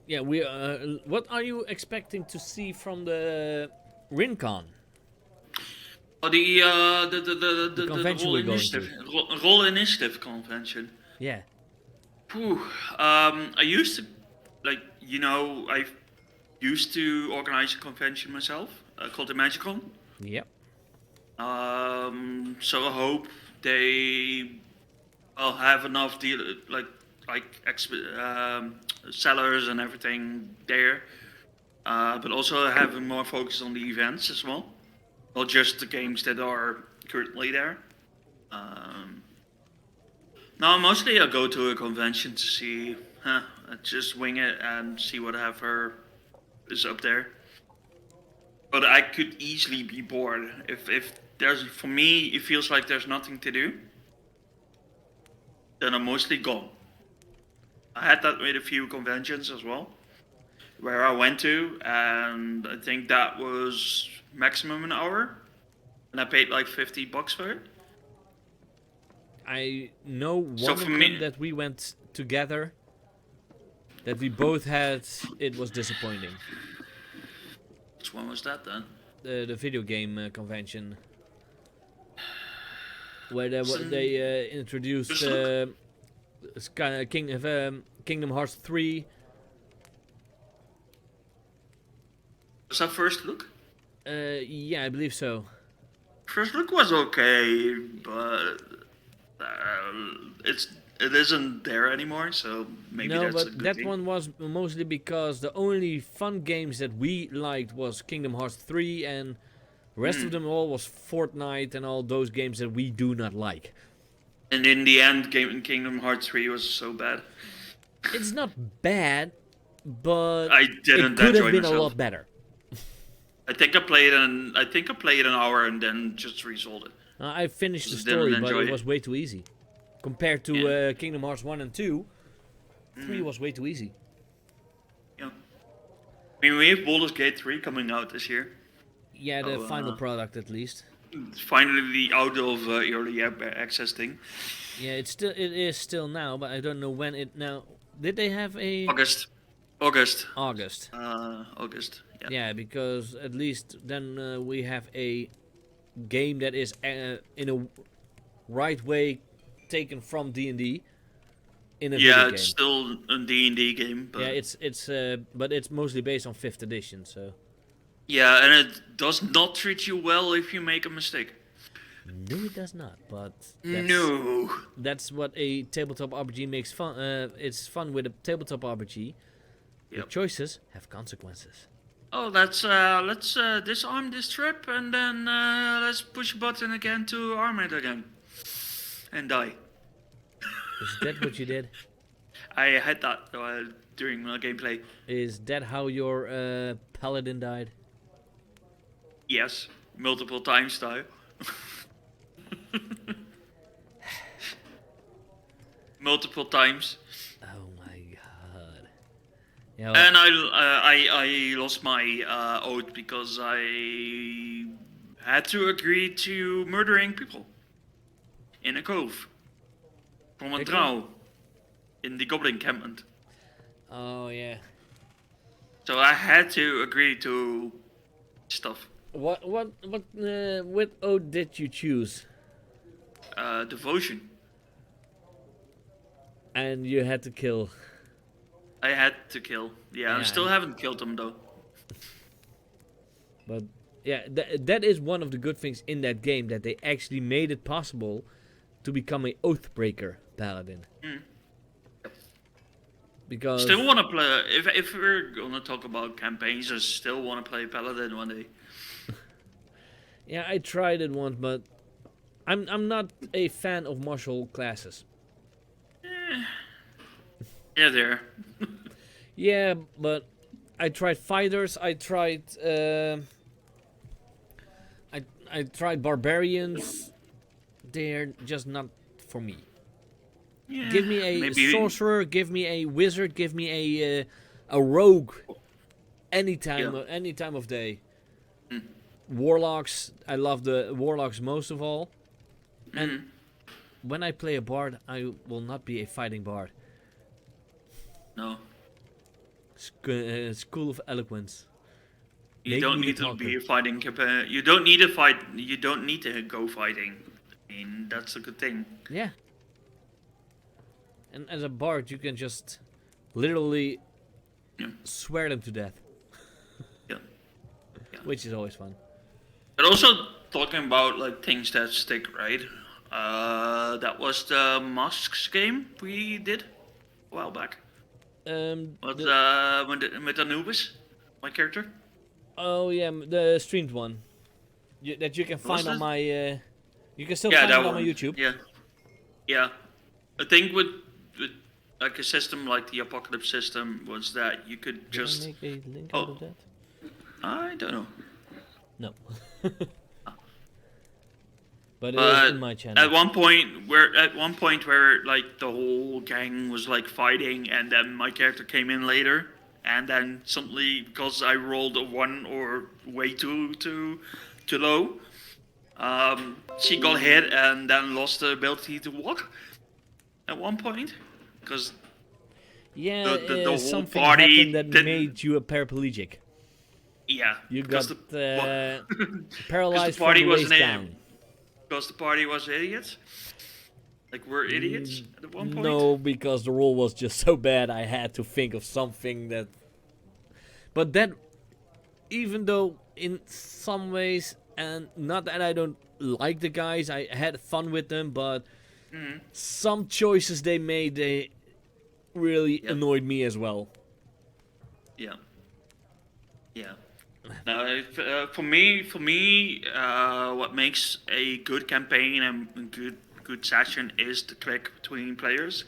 Yeah, we. What are you expecting to see from the RinCon? Oh, the convention we're going to. Role Initiative convention. Yeah. Whew. I used to, I used to organize a convention myself called the Magicon. Yep. So I hope they will have enough sellers and everything there, but also having more focus on the events as well, not just the games that are currently there. No, mostly I go to a convention to see, just wing it and see whatever is up there. But I could easily be bored if there's, for me, it feels like there's nothing to do. Then I'm mostly gone. I had that with a few conventions as well. where I went to, and I think that was maximum an hour, and I paid like $50 for it. I know one So of for them me- that we went together. That we both had. It was disappointing. Which one was that then? The video game convention. Where Some- they introduced Just look. Kingdom Hearts 3. Was that first look? Yeah, I believe so. First look was okay, but it isn't there anymore. So maybe No, that's a but good that thing. one was mostly because the only fun games that we liked was Kingdom Hearts 3, and the rest of them all was Fortnite and all those games that we do not like. And in the end, Kingdom Hearts 3 was so bad. It's not bad, but I it didn't could enjoy have been myself. a lot better. I think I played an hour and then just resold it. I finished the Just didn't story, but enjoy it it. was way too easy. Compared to Yeah. Kingdom Hearts 1 and 2, 3 was way too easy. Yeah. I mean, we have Baldur's Gate 3 coming out this year. Yeah, the Oh, final product at least. It's finally out of early access thing. Yeah, it is still now, but I don't know when it now. Did they have a August. August? August. Yeah. Yeah, because at least then we have a game that is in a right way taken from D&D in a video Yeah, game. it's still a D&D game, but Yeah, but it's mostly based on 5th edition, so. yeah, and it does not treat you well if you make a mistake. No, it does not. But that's what a tabletop RPG makes fun. It's fun with a tabletop RPG. Your Yep. choices have consequences. Oh, let's disarm this trap and then let's push a button again to arm it again, and die. Is that what you did? I had that during my gameplay. Is that how your paladin died? Yes, multiple times though. Multiple times. Oh my god. Yeah, And I lost my oath because I had to agree to murdering people in a cove from a Okay. drow in the goblin encampment. oh yeah. So I had to agree to stuff. What oath did you choose? Devotion. And you had to kill. I had to kill. Yeah, I Yeah, still and- haven't killed them though. But yeah, that is one of the good things in that game, that they actually made it possible to become a oathbreaker paladin. Mm. Because Still want to play. If we're gonna talk about campaigns, I still want to play Paladin one day. yeah, I tried it once, but I'm not a fan of martial classes. Yeah, there. Yeah, but I tried fighters. I tried I tried barbarians. They're just not for me. Yeah, Give me a maybe- sorcerer. Give me a wizard. Give me a rogue. Any time of day. Mm. Warlocks. I love the warlocks most of all. And Mhm. when I play a bard, I will not be a fighting bard. No, School of Eloquence. you Make don't me need the to be talker. a fighting. You don't need to fight. You don't need to go fighting. I mean, that's a good thing. Yeah. And as a bard, you can just literally Yeah. swear them to death, Yeah. which is always fun. But also talking about like things that stick, right? That was the Masks game we did a while back. With with Anubis, my character. Oh yeah, the streamed one. That you can Was find on it? my. You can still Yeah, find that it on one. my YouTube. Yeah, yeah. I think with like a system like the Apocalypse system was that you could Did just. I make a link Oh. out of that? I don't know. No. But it But is in my channel. At one point where like the whole gang was like fighting, and then my character came in later, and then suddenly, because I rolled a 1 or way too low, she got hit and then lost the ability to walk at one point, because Yeah, the whole something party happened that didn't. made you a paraplegic. Yeah, You because got because paralyzed the party from the waist wasn't down. because the party was idiots. Like we're idiots at one point. No, because the roll was just so bad, I had to think of something that. But that, even though in some ways, and not that I don't like the guys, I had fun with them, but some choices they made, they really Yep. annoyed me as well. Yeah. Yeah. Now, for me, what makes a good campaign and good session is the click between players.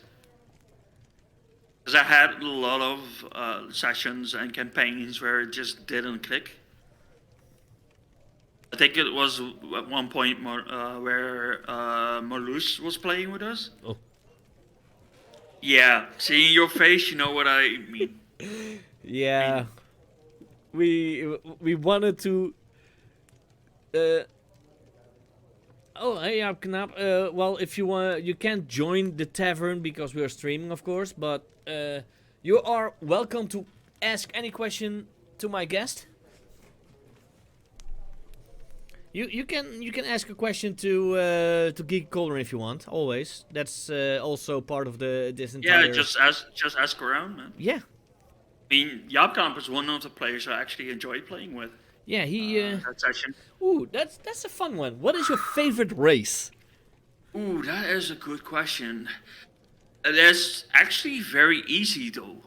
Because I had a lot of sessions and campaigns where it just didn't click. I think it was at one point where Marloes was playing with us. Oh. Yeah, seeing your face, you know what I mean. Yeah, we wanted to. Oh, hey, Knap. Well, if you want, you can't join the tavern because we are streaming, of course. But you are welcome to ask any question to my guest. You can ask a question to geekycauldron if you want. Always. That's also part of this entire. Yeah, just ask around, man. Yeah. I mean, Jaapkamp is one of the players I actually enjoy playing with. Yeah, he. That session. Ooh, that's a fun one. What is your favorite race? Ooh, that is a good question. That's actually very easy though.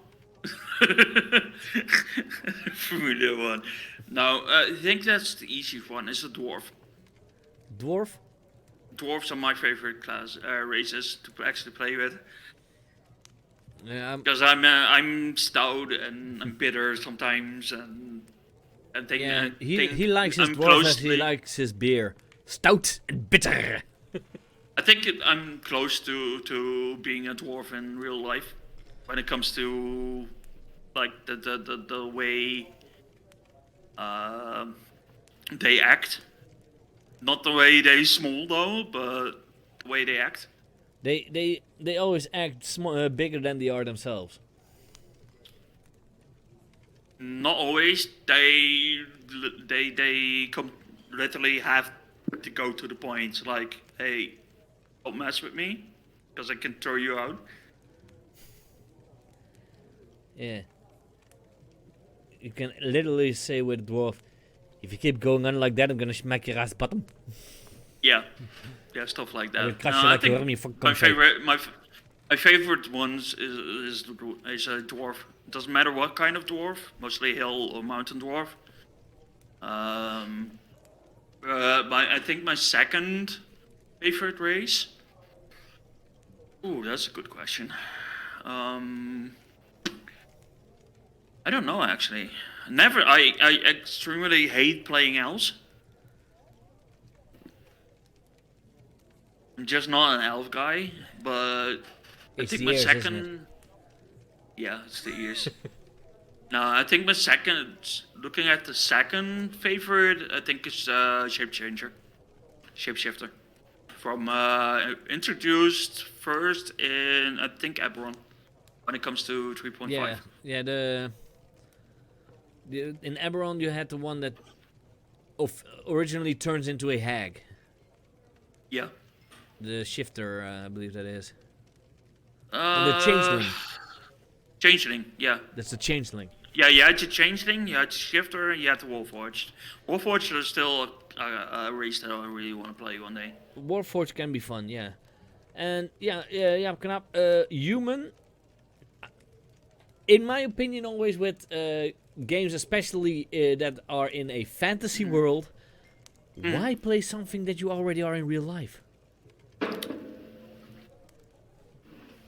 Formula One. No, I think that's the easiest one. Is a dwarf. Dwarf. Dwarves are my favorite class races to actually play with. Yeah. Because I'm stout and I'm bitter sometimes and think, Yeah, I he think likes his I'm dwarf as he closely- likes his beer. Stout and bitter. I think I'm close to being a dwarf in real life when it comes to like the way they act. Not the way they small though, but the way they act. They always act bigger than they are themselves. Not always. They come literally have to go to the point. Like, hey, don't mess with me, because I can throw you out. Yeah. You can literally say with dwarf, if you keep going on like that, I'm gonna smack your ass bottom. Yeah, yeah, stuff like I will that. crush No, you I like a think worm, you fucking my cunt. favorite, my favorite ones is a dwarf. Doesn't matter what kind of dwarf, mostly hill or mountain dwarf. I think my second favorite race. Ooh, that's a good question. I don't know actually. Never. I extremely hate playing elves. I'm just not an elf guy, but I It's think the my ears, isn't second. Yeah, it's the ears. No, I think my second. Looking at the second favorite, I think is shapeshifter, from introduced first in I think Eberron, when it comes to 3.5. Yeah, the in Eberron you had the one that originally turns into a hag. Yeah. The shifter, I believe that is. And the changeling. Changeling, yeah. That's the changeling. Yeah, you had your changeling, you had your shifter, and you had the Warforged. Warforged is still a race that I really want to play one day. Warforged can be fun, yeah. And yeah, Knap, human. In my opinion, always with games, especially that are in a fantasy world, why play something that you already are in real life?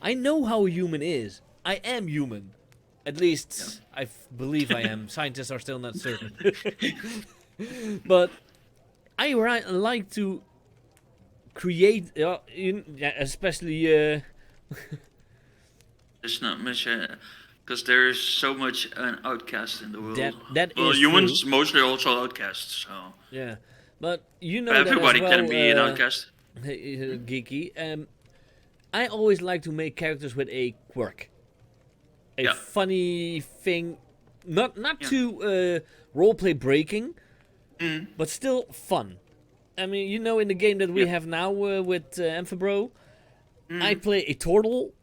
I know how a human is. I am human. At least, I believe I am. Scientists are still not certain. But I like to create, especially... It's not much. Because there's so much an outcast in the world. That well, is humans true. mostly also outcasts. So Yeah, but you know that as everybody well, can be an outcast. Geeky. I always like to make characters with a quirk, a Yeah. funny thing, not Yeah. too roleplay breaking, Mm. but still fun. I mean, you know, in the game that we Yep. have now with Amphibro, Mm. I play a turtle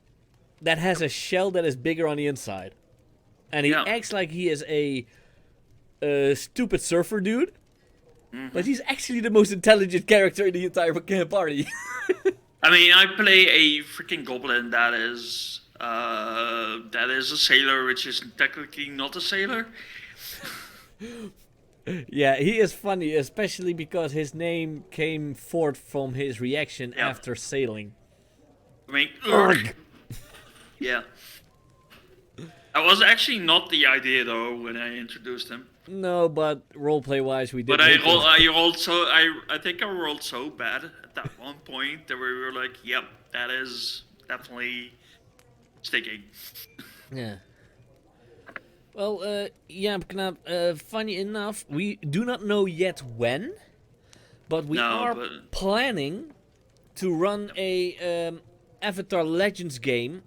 that has a shell that is bigger on the inside, and he Yeah. acts like he is a stupid surfer dude, but he's actually the most intelligent character in the entire party. I mean, I play a freaking goblin that is a sailor, which is technically not a sailor. Yeah, he is funny, especially because his name came forth from his reaction Yeah. after sailing. I mean, Urgh. yeah. That was actually not the idea though when I introduced him. No, but roleplay wise, we did. But I make it. rolled so I think I rolled so bad at that one point that we were like, yep, that is definitely sticking. Yeah. Well, yeah, Knap, funny enough, we do not know yet when, but we No, are but- planning to run a Avatar Legends game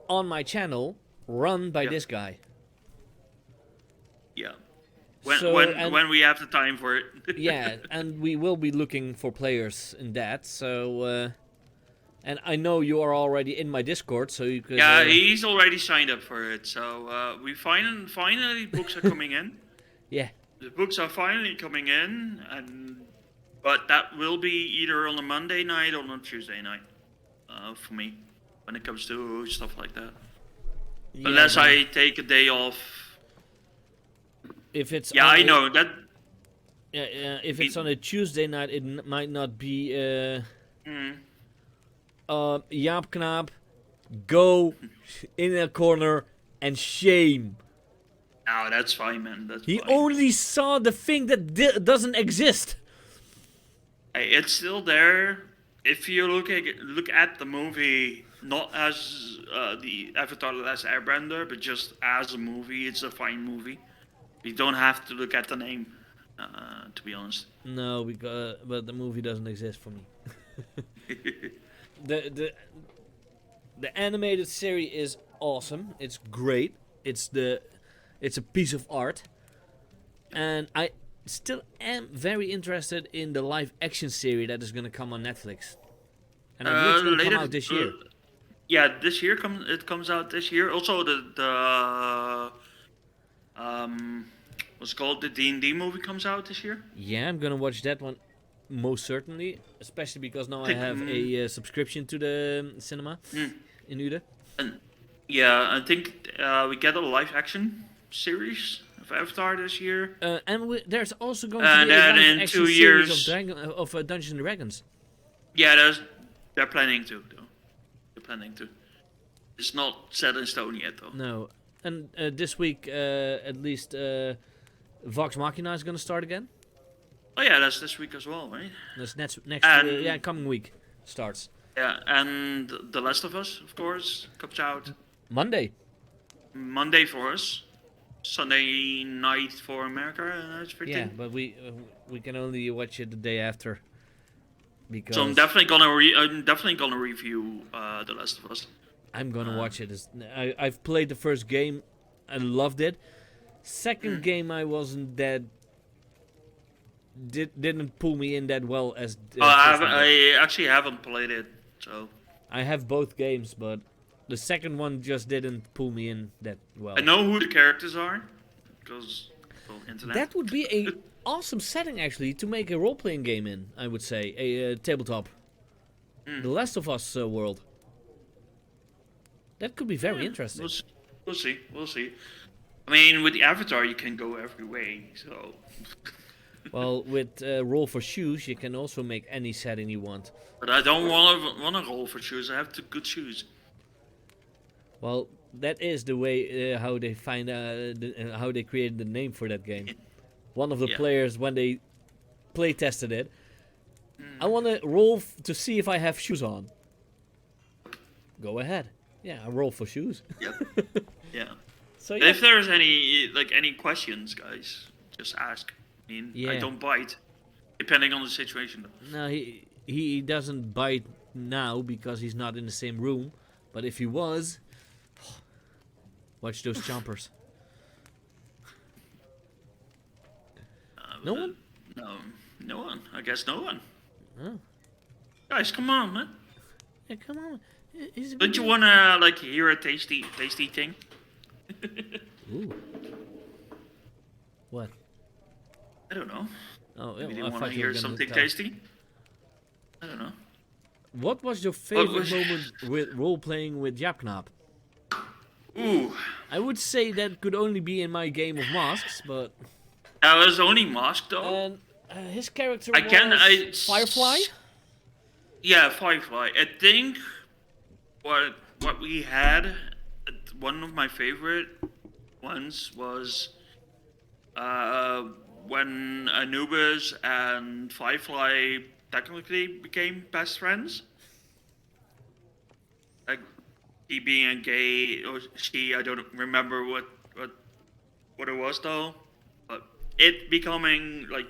on my channel, run by Yeah. this guy. Yeah. When So, and- when we have the time for it. Yeah, and we will be looking for players in that, so... and I know you are already in my Discord, so you could... Yeah, he's already signed up for it. So we finally books are coming in. Yeah. The books are finally coming in, but that will be either on a Monday night or on a Tuesday night for me when it comes to stuff like that. Unless but I take a day off. If it's Yeah, on I a- know that. Yeah, if it's on a Tuesday night, it might not be... Mm, Jaap Knaap, go in a corner and shame. no, that's fine, man. That's He fine. only saw the thing that doesn't exist. Hey, it's still there. If you look at the movie, not as the Avatar: The Last Airbender, but just as a movie, it's a fine movie. You don't have to look at the name, to be honest. No, but the movie doesn't exist for me. the animated series is awesome. It's great. It's a piece of art, and I still am very interested in the live action series that is gonna come on Netflix, and I believe it's gonna come out this year. Yeah, this year it comes out this year. Also, what's it called, the D&D movie comes out this year. Yeah, I'm gonna watch that one most certainly, especially because now I have a subscription to the cinema in Ude. And yeah, I think we get a live action series of Avatar this year. And there's also going to And be a then live in action 2 series years- of Dungeons and Dragons. Yeah, they're planning to, though. They're planning to. It's not set in stone yet, though. No, and this week at least Vox Machina is gonna start again. Oh yeah, that's this week as well, right? That's next And- coming week starts Yeah, and The Last of Us, of course, comes out Monday. Monday for us, Sunday night for America, and that's pretty. Yeah, but we can only watch it the day after because So I'm definitely gonna review The Last of Us. I'm gonna watch it. I've played the first game, I loved it. Second game I wasn't that didn't pull me in that well as. I actually haven't played it, so I have both games, but the second one just didn't pull me in that well. I know who the characters are because internet. That would be a awesome setting actually to make a role-playing game in. I would say a tabletop, The Last of Us world. That could be very interesting. We'll see. We'll see. I mean, with the Avatar, you can go every way, so. Well, with Roll for Shoes, you can also make any setting you want. But I don't want to roll for shoes. I have two good shoes. Well, that is the way how they find how they created the name for that game. One of the Yeah. players, when they play tested it, I want to roll to see if I have shoes on. Go ahead. Yeah, I roll for shoes. Yep. Yeah. So But yeah. if there's any questions, guys, just ask. I mean, I Yeah. don't bite, depending on the situation. No, he doesn't bite now because he's not in the same room. But if he was, watch those chompers. No one? No one. I guess no one. Oh, Guys, come on, man. yeah, come on. He's a Don't good you guy. wanna hear a tasty thing? Ooh. What? I don't know. Oh, Maybe yeah, you I wanna thought you were hear gonna something tell. tasty? I don't know. What was your favorite was- moment with role playing with Japknap? Ooh, I would say that could only be in my game of masks, but that was only mask though. and his character I was can Firefly. Yeah, Firefly. I think what we had, one of my favorite ones was when Anubis and Firefly technically became best friends. Like he being a gay or she, I don't remember what it was though, but it becoming like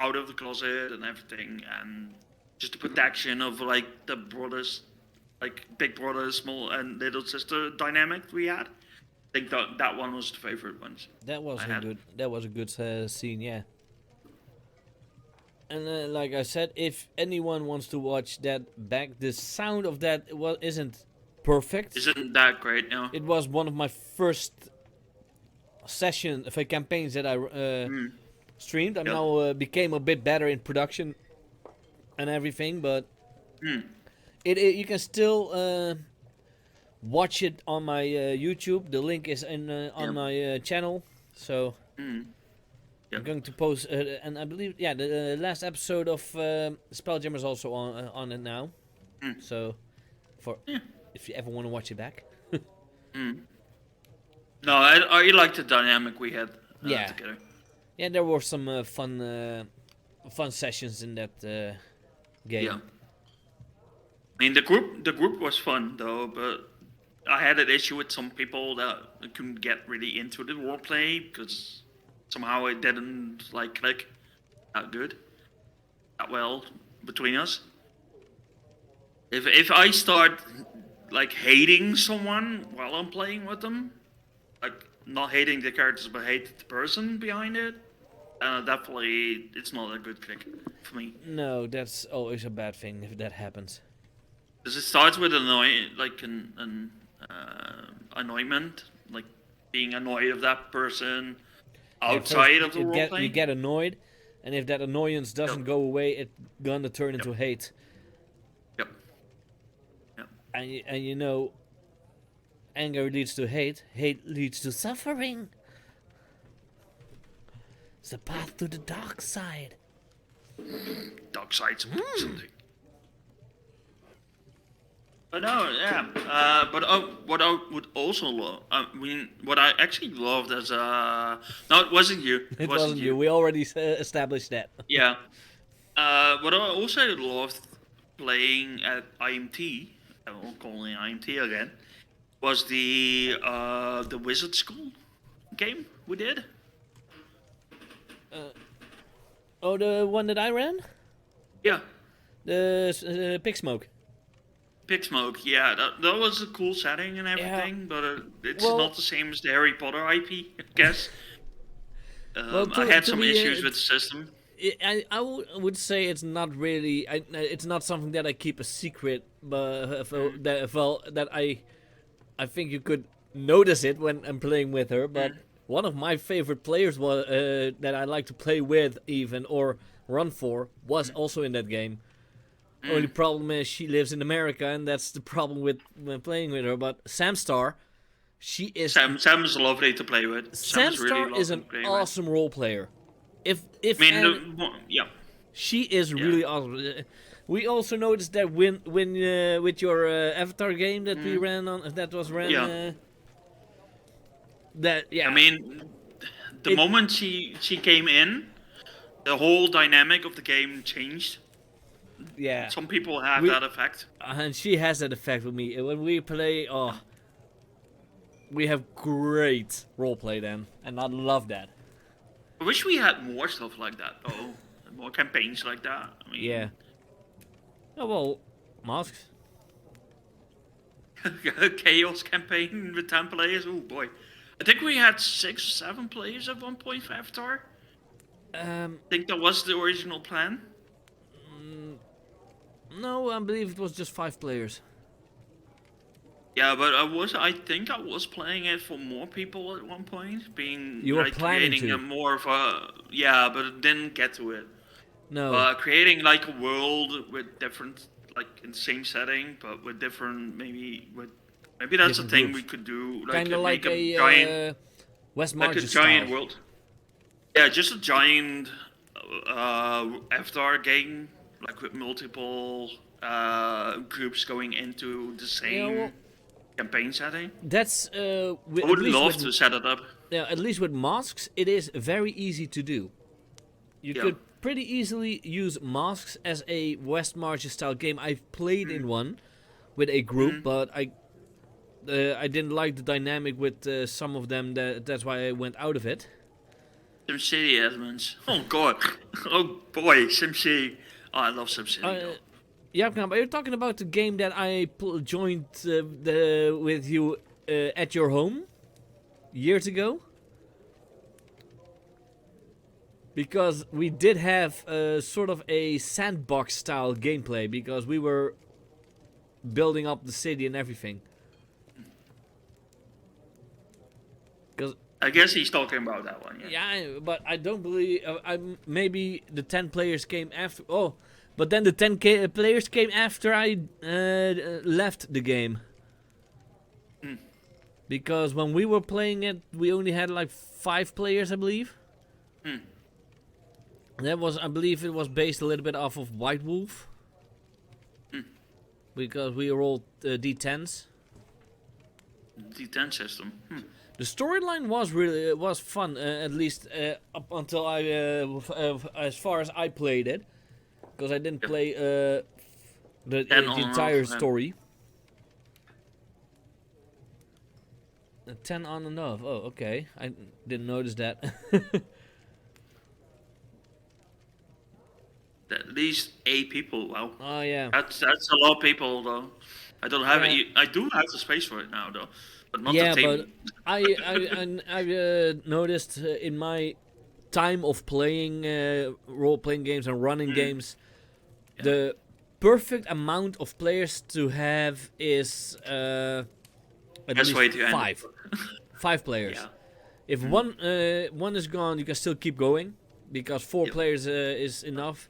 out of the closet and everything, and just the protection of like the brothers, like big brother, small and little sister dynamic we had. I think that one was the favorite ones. That was I a had. good. That was a good scene, yeah. And like I said, if anyone wants to watch that back, the sound of that isn't perfect. Isn't that great? You know? It was one of my first campaigns that I streamed. I Yep. now became a bit better in production and everything, but it you can still watch it on my YouTube. The link is on Yep. my channel, so I'm Yep. going to post. And I believe, yeah, the last episode of Spelljammer is also on it now. So, if you ever want to watch it back, No, I like the dynamic we had Yeah. together. yeah, there were some fun sessions in that game. Yeah. I mean, the group was fun though, but I had an issue with some people that couldn't get really into the roleplay because somehow it didn't like click that good, that well between us. If I start like hating someone while I'm playing with them, like not hating the characters but hate the person behind it, definitely it's not a good click for me. No, that's always a bad thing if that happens. Because it starts with an annoyment, like being annoyed of that person outside Yeah, of the you roleplay. get annoyed, and if that annoyance doesn't go away, it's gonna turn into hate. Yep. Yep. And you know, anger leads to hate. Hate leads to suffering. It's the path to the dark side. Dark side something. But no, yeah. What I would also love, I mean, what I actually loved as no, it wasn't you. It wasn't you. We already established that. Yeah. What I also loved playing at IMT, I will call it IMT again, was the Wizard School game we did. Oh, the one that I ran? Yeah. The Pig Smoke. Pig Smoke, yeah, that was a cool setting and everything, but it's Well- not the same as the Harry Potter IP, I guess. Well, I had to some be, issues with the system. I would say it's not really. It's not something that I keep a secret, but that I think you could notice it when I'm playing with her. But one of my favorite players was that I like to play with, even or run for, was also in that game. Only problem is she lives in America, and that's the problem with when playing with her. But Samstar, she is Sam's lovely to play with. Sam's really Samstar lovely is an to play awesome role player. If with. I mean, and yeah. she is really awesome. We also noticed that when with your Avatar game that we ran on, that was ran. Yeah. That yeah. I mean, the It- moment she came in, the whole dynamic of the game changed. yeah. Some people have We- that effect. And she has that effect with me when we play. Oh, we have great roleplay then, and I love that. I wish we had more stuff like that, though. More campaigns like that. I mean, Yeah. Oh well, masks. Chaos campaign with 10 players. Oh boy. I think we had 6, 7 players at one point for Avatar. I think that was the original plan. No, I believe it was just 5 players. Yeah, but I think I was playing it for more people at one point, being You were like planning creating to. a more of a, yeah, but it didn't get to it. No. Creating like a world with different, like in the same setting, but with different, maybe that's a Different thing groups. we could do, like Kind of like make a giant, West like a Marches giant style. world. Yeah, just a giant Avatar game, like with multiple groups going into the same well, campaign setting. That's I would love to set it up. Yeah, at least with masks, it is very easy to do. You Yeah. could pretty easily use masks as a West Marches style game. I've played in one with a group, but I didn't like the dynamic with some of them. That's why I went out of it. SimCity elements. Oh god. Oh boy, SimCity. Oh, I love SimCity. though. Yeah, but you're talking about the game that I joined with you at your home years ago. Because we did have sort of a sandbox style gameplay because we were building up the city and everything. Because I guess he's talking about that one. Yeah. yeah, but I don't believe maybe the 10 players came after. Oh, but then the 10 players came after I left the game. Because when we were playing it, we only had like 5 players, I believe. That was, I believe, it was based a little bit off of White Wolf. Because we were all D10s. D10 system. The storyline was fun, at least up until as far as I played it, because I didn't play the entire story. 10 on and off. Oh, okay. I didn't notice that. At least 8 people. Wow. Oh yeah. That's a lot of people though. I don't have it. I do have the space for it now though, but not the table. But I noticed in my time of playing role-playing games and running games, the perfect amount of players to have is at Best way least to end 5. 5 players. Yeah. If one is gone, you can still keep going because 4 players is enough.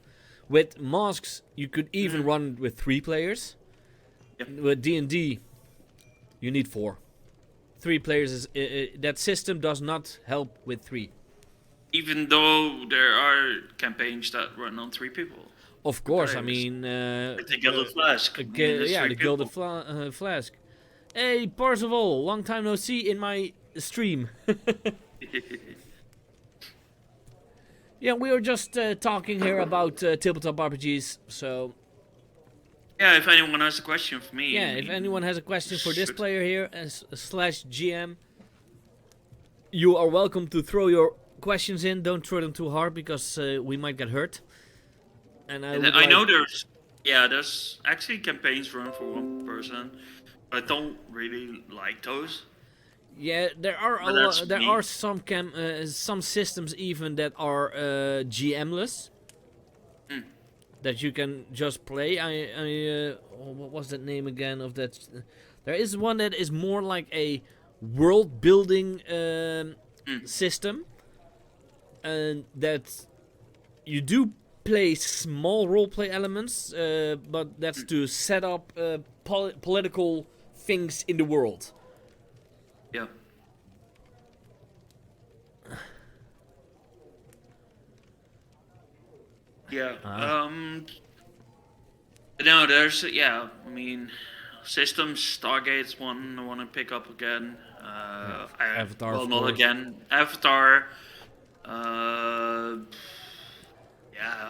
With masks, you could even run with 3 players. With D&D, you need 4. 3 players is that system does not help with 3. Even though there are campaigns that run on 3 people. Of course, I mean Like the Gilded Flask. the Gilded Flask. Hey, Parzival, long time no see in my stream. Yeah, we were just talking here about tabletop RPGs, so... Yeah, if anyone has a question for me... Yeah, if anyone has a question for this player here, slash GM, you are welcome to throw your questions in. Don't throw them too hard, because we might get hurt. And I know there's actually campaigns run for 1 person, but I don't really like those. Yeah, there are there are some systems even that are GM-less. That you can just play. What was that name again of that? There is one that is more like a world-building system, and that you do play small role-play elements, but that's to set up political things in the world. Yeah. Yeah. No, there's I mean, systems. Stargate's one I want to pick up again. Avatar. Well, not again. Avatar. Yeah.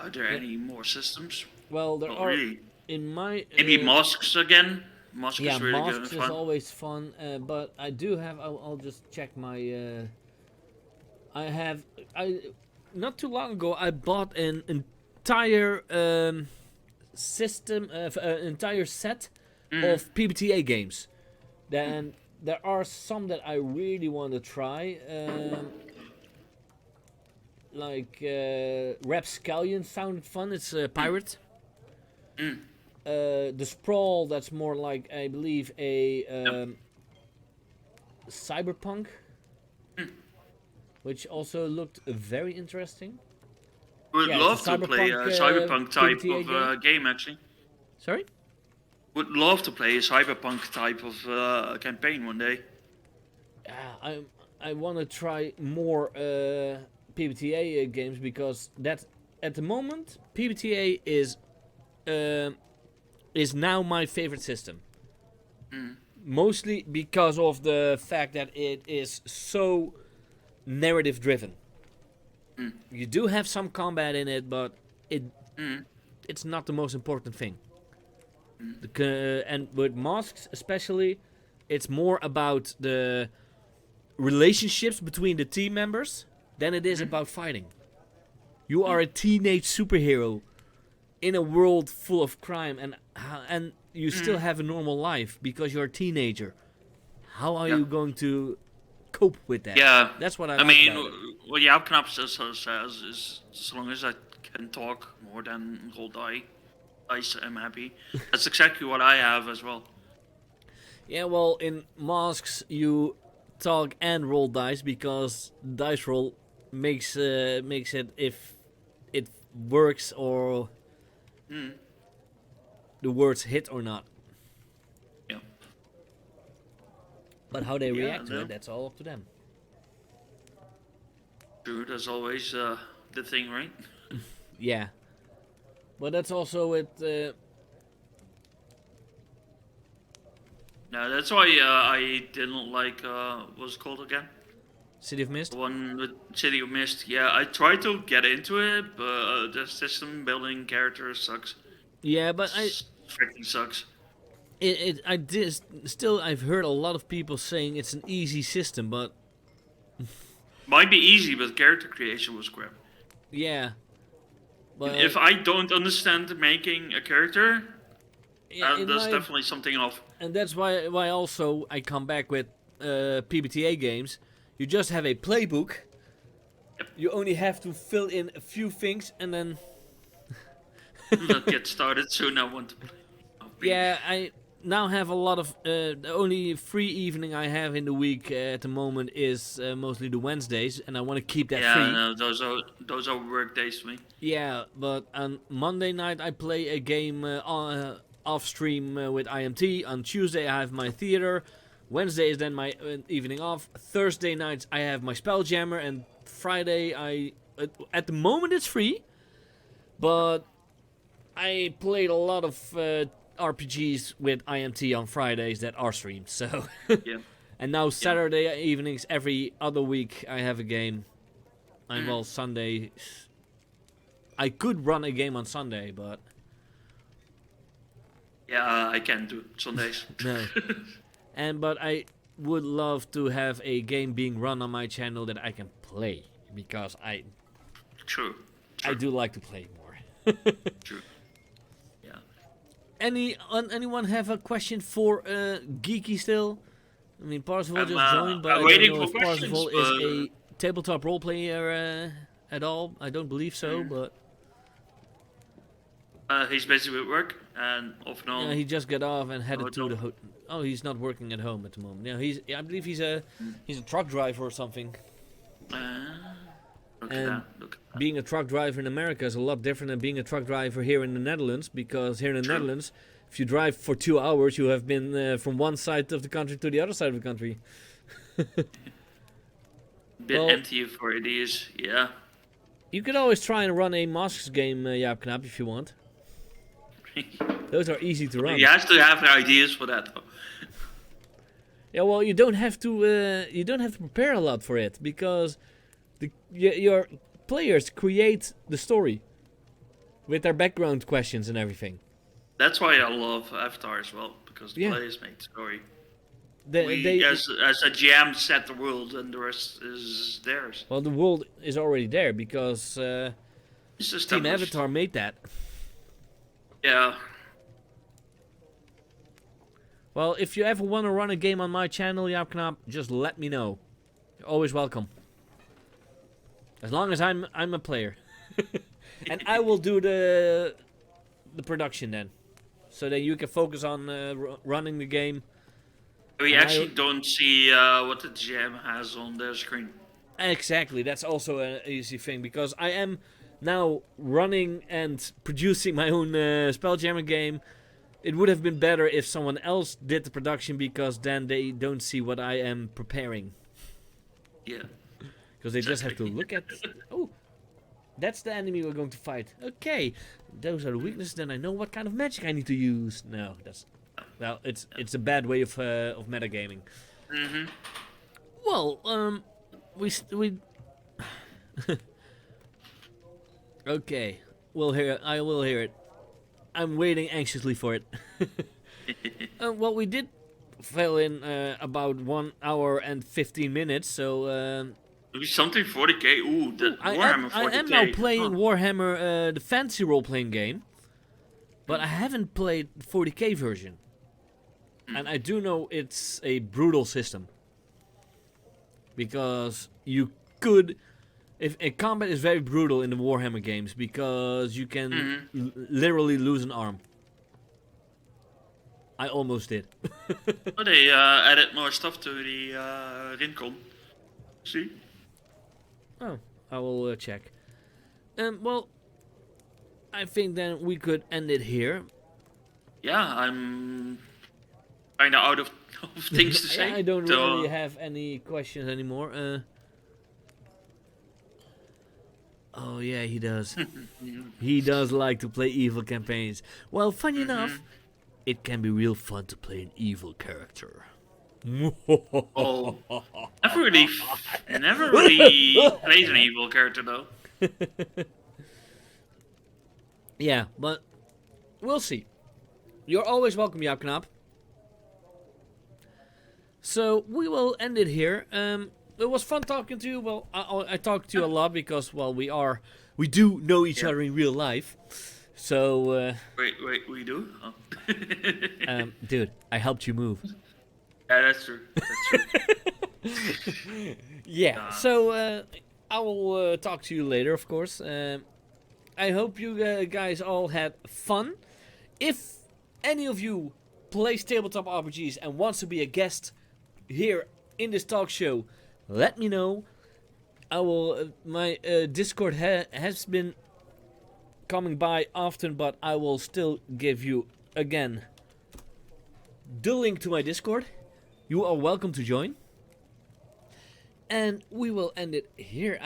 Are there any more systems? Well, there Not are really. in my Maybe masks again. Mosque Yeah, is really good and Masks is fun. always fun, but I do have. I'll just check my. I have. Not too long ago I bought an entire system, entire set of PBTA games. Then there are some that I really want to try. Like Rapscallion sounded fun. It's a pirate. The Sprawl, that's more like, I believe, a cyberpunk, which also looked very interesting. Would Yeah, love it's a to play a cyberpunk, cyberpunk type PBTA of game actually. Sorry? Would love to play a cyberpunk type of campaign one day. I want to try more PBTA games, because that at the moment PBTA is now my favorite system. Mostly because of the fact that it is so narrative driven. You do have some combat in it, but it's not the most important thing. And with Masks especially, it's more about the relationships between the team members than it is about fighting. You are a teenage superhero in a world full of crime, and you still have a normal life because you're a teenager. How are you going to cope with that? Yeah, That's what I I like mean, about it. what Jaap says is, as long as I can talk more than roll dice, I'm happy. That's exactly what I have as well. Yeah, well, in Masks you talk and roll dice, because dice roll makes it if it works or the words hit or not. Yeah. But how they Yeah, react to no. it, that's all up to them. True, that's always the thing, right? Yeah. But that's also with No, that's why I didn't like what's it called again? City of Mist. The one with City of Mist. Yeah, I tried to get into it, but the system building characters sucks. Yeah, but Freaking sucks. I've heard a lot of people saying it's an easy system, but Might be easy, but character creation was crap. yeah. But If I don't understand making a character, yeah, in that's my- definitely something off. and that's why also I come back with PBTA games. You just have a playbook. Yep. You only have to fill in a few things, and then Let's get started soon. I want to play. yeah, I now have a lot of the only free evening I have in the week at the moment is mostly the Wednesdays, and I want to keep that Yeah, free. no, those are work days to me. Yeah, but on Monday night I play a game off stream with IMT. On Tuesday I have my theater. Wednesday is then my evening off. Thursday nights I have my Spelljammer, and Friday at the moment it's free, but I played a lot of RPGs with IMT on Fridays that are streamed. So Yeah. and now Saturday evenings every other week I have a game. And well, Sunday I could run a game on Sunday, but Yeah, I can do Sundays. no. But I would love to have a game being run on my channel that I can play, because I True. do like to play more. True. Yeah. Anyone have a question for Geeky still? I mean, Parzival I'm, just joined, but I I'm don't waiting know for if Parzival questions, is a tabletop role player at all. I don't believe so, but He's busy with work and off and on. yeah, he just got off and headed Oh, to the. job. Oh, he's not working at home at the moment. Yeah, I believe he's a truck driver or something. Look at And that. Look at that. being a truck driver in America is a lot different than being a truck driver here in the Netherlands, because here in the True. Netherlands, if you drive for 2 hours, you have been from one side of the country to the other side of the country. Bit well- empty for ideas. Yeah. You could always try and run a Masks game, Jaap Knap, if you want. Those are easy to run. He has to have ideas for that. Though. Yeah, well, you don't have to prepare a lot for it, because your players create the story with their background questions and everything. That's why I love Avatar as well, because the Yeah. players make the story. They As a GM, set the world, and the rest is theirs. well, the world is already there because It's Team established. Avatar made that. Yeah. Well, if you ever want to run a game on my channel, Jaapknaap, just let me know. You're always welcome. As long as I'm a player. And I will do the production then. So that you can focus on running the game. We And actually don't see what the GM has on their screen. Exactly, that's also an easy thing. Because I am now running and producing my own Spelljammer game. It would have been better if someone else did the production, because then they don't see what I am preparing. Yeah. Because they just have to look at... Oh, that's the enemy we're going to fight. Okay, those are the weaknesses, then I know what kind of magic I need to use. No, that's... Well, it's a bad way of metagaming. Mm-hmm. Well, we... Okay, I will hear it. I'm waiting anxiously for it. Well, we did fill in about 1 hour and 15 minutes, so... Maybe something 40k. Ooh, the Warhammer 40k. I am now playing Warhammer, the fantasy role-playing game, but I haven't played the 40k version. And I do know it's a brutal system. Because you could... combat is very brutal in the Warhammer games, because you can literally lose an arm. I almost did. Oh, they added more stuff to the Rincon. See? Oh, I will check. Well, I think then we could end it here. Yeah, I'm kind of out of things to say. I don't so, really have any questions anymore. Oh yeah, he does. He does like to play evil campaigns. Well, funny enough, it can be real fun to play an evil character. Oh, never really played an evil character though. Yeah, but we'll see. You're always welcome, Jaapknaap. So we will end it here. It was fun talking to you. Well, I talked to you a lot because, well, we do know each other in real life. So. Wait, we do? Oh. Dude, I helped you move. Yeah, that's true. Yeah. So I will talk to you later, of course. I hope you guys all had fun. If any of you plays tabletop RPGs and wants to be a guest here in this talk show, let me know. I will. My Discord has been coming by often, but I will still give you again the link to my Discord. You are welcome to join. And we will end it here.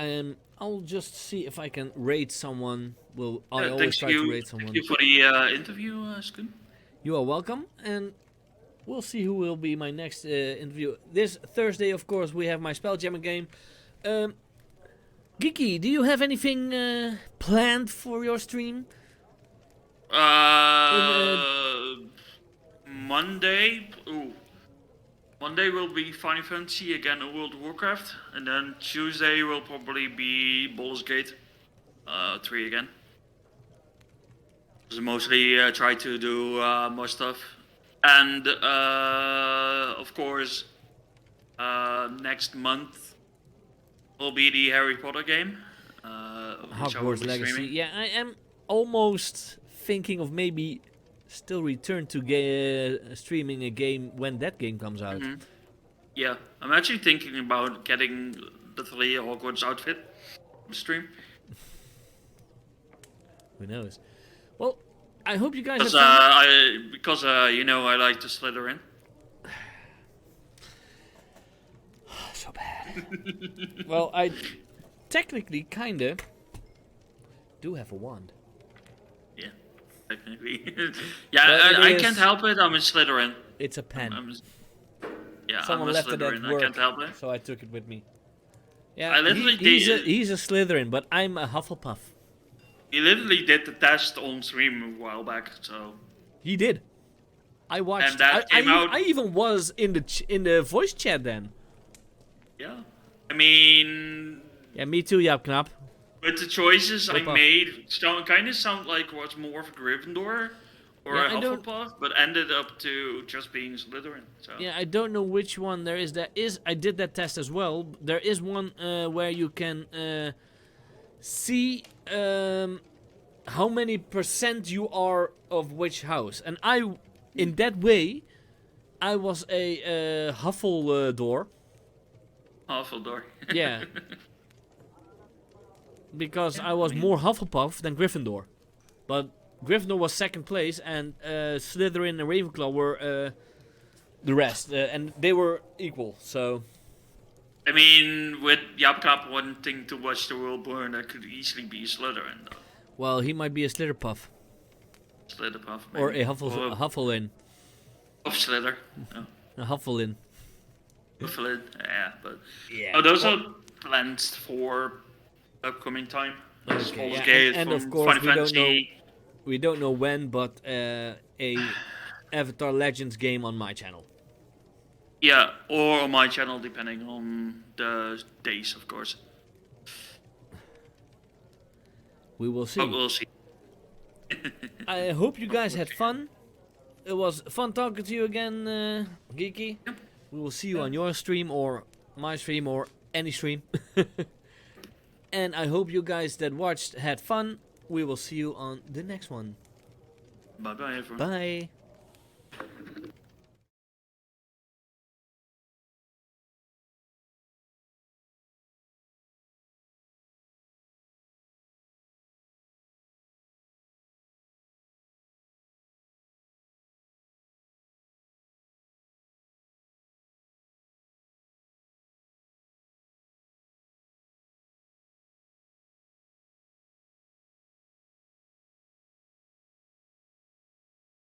I'll just see if I can rate someone. I always try to rate someone. Thank you for the interview, Skoen. You are welcome, and we'll see who will be my next interview. This Thursday, of course, we have my Spelljammer game. Geeky, do you have anything planned for your stream? Monday. Ooh. Monday will be Final Fantasy again in World of Warcraft, and then Tuesday will probably be Baldur's Gate 3 again. So mostly try to do more stuff. And of course, next month will be the Harry Potter game. Which I will Hogwarts be Legacy. streaming. Yeah, I am almost thinking of maybe still return to streaming a game when that game comes out. Mm-hmm. Yeah, I'm actually thinking about getting literally a Hogwarts outfit on the stream. Who knows? Well, I hope you guys Because have fun. I like to slither in. So bad. Well, I technically kinda do have a wand. Yeah, technically. Yeah, But I can't help it. I'm a Slytherin. It's a pen. I'm Someone a left it at Slytherin. I work, can't help it. so I took it with me. Yeah, I literally he's a Slytherin, but I'm a Hufflepuff. He literally did the test on stream a while back, so He did. I watched. And that came out. I even was in the voice chat then. Yeah. I mean, Yeah, me too, Jaap Knap. with the choices I Opa. made, kind of sound like was more of a Gryffindor or Yeah, a I don't- Hufflepuff, but ended up to just being Slytherin. So. Yeah, I don't know which one there is. I did that test as well. There is one where you can see how many % you are of which house, and in that way, I was a Huffledore. Huffledore. Yeah. Because I was more Hufflepuff than Gryffindor. But Gryffindor was second place, and Slytherin and Ravenclaw were the rest. And they were equal, so... I mean, with Yapkap wanting to watch the world burn, that could easily be Slytherin, though. Well, he might be a Slitherpuff. Slitherpuff, Or maybe. a Hufflin. Of Slither. No. A Hufflin. Hufflin, yeah, but... Yeah. Oh, those are plans for upcoming time. Okay, Small yeah, scale and from of course Final Fantasy. we don't know when, but a Avatar Legends game on my channel. Yeah, or on my channel, depending on the days, of course. We will see. But we'll see. I hope you guys had fun. It was fun talking to you again, Geeky. Yep. We will see you on your stream or my stream or any stream. And I hope you guys that watched had fun. We will see you on the next one. Bye-bye, everyone. Bye.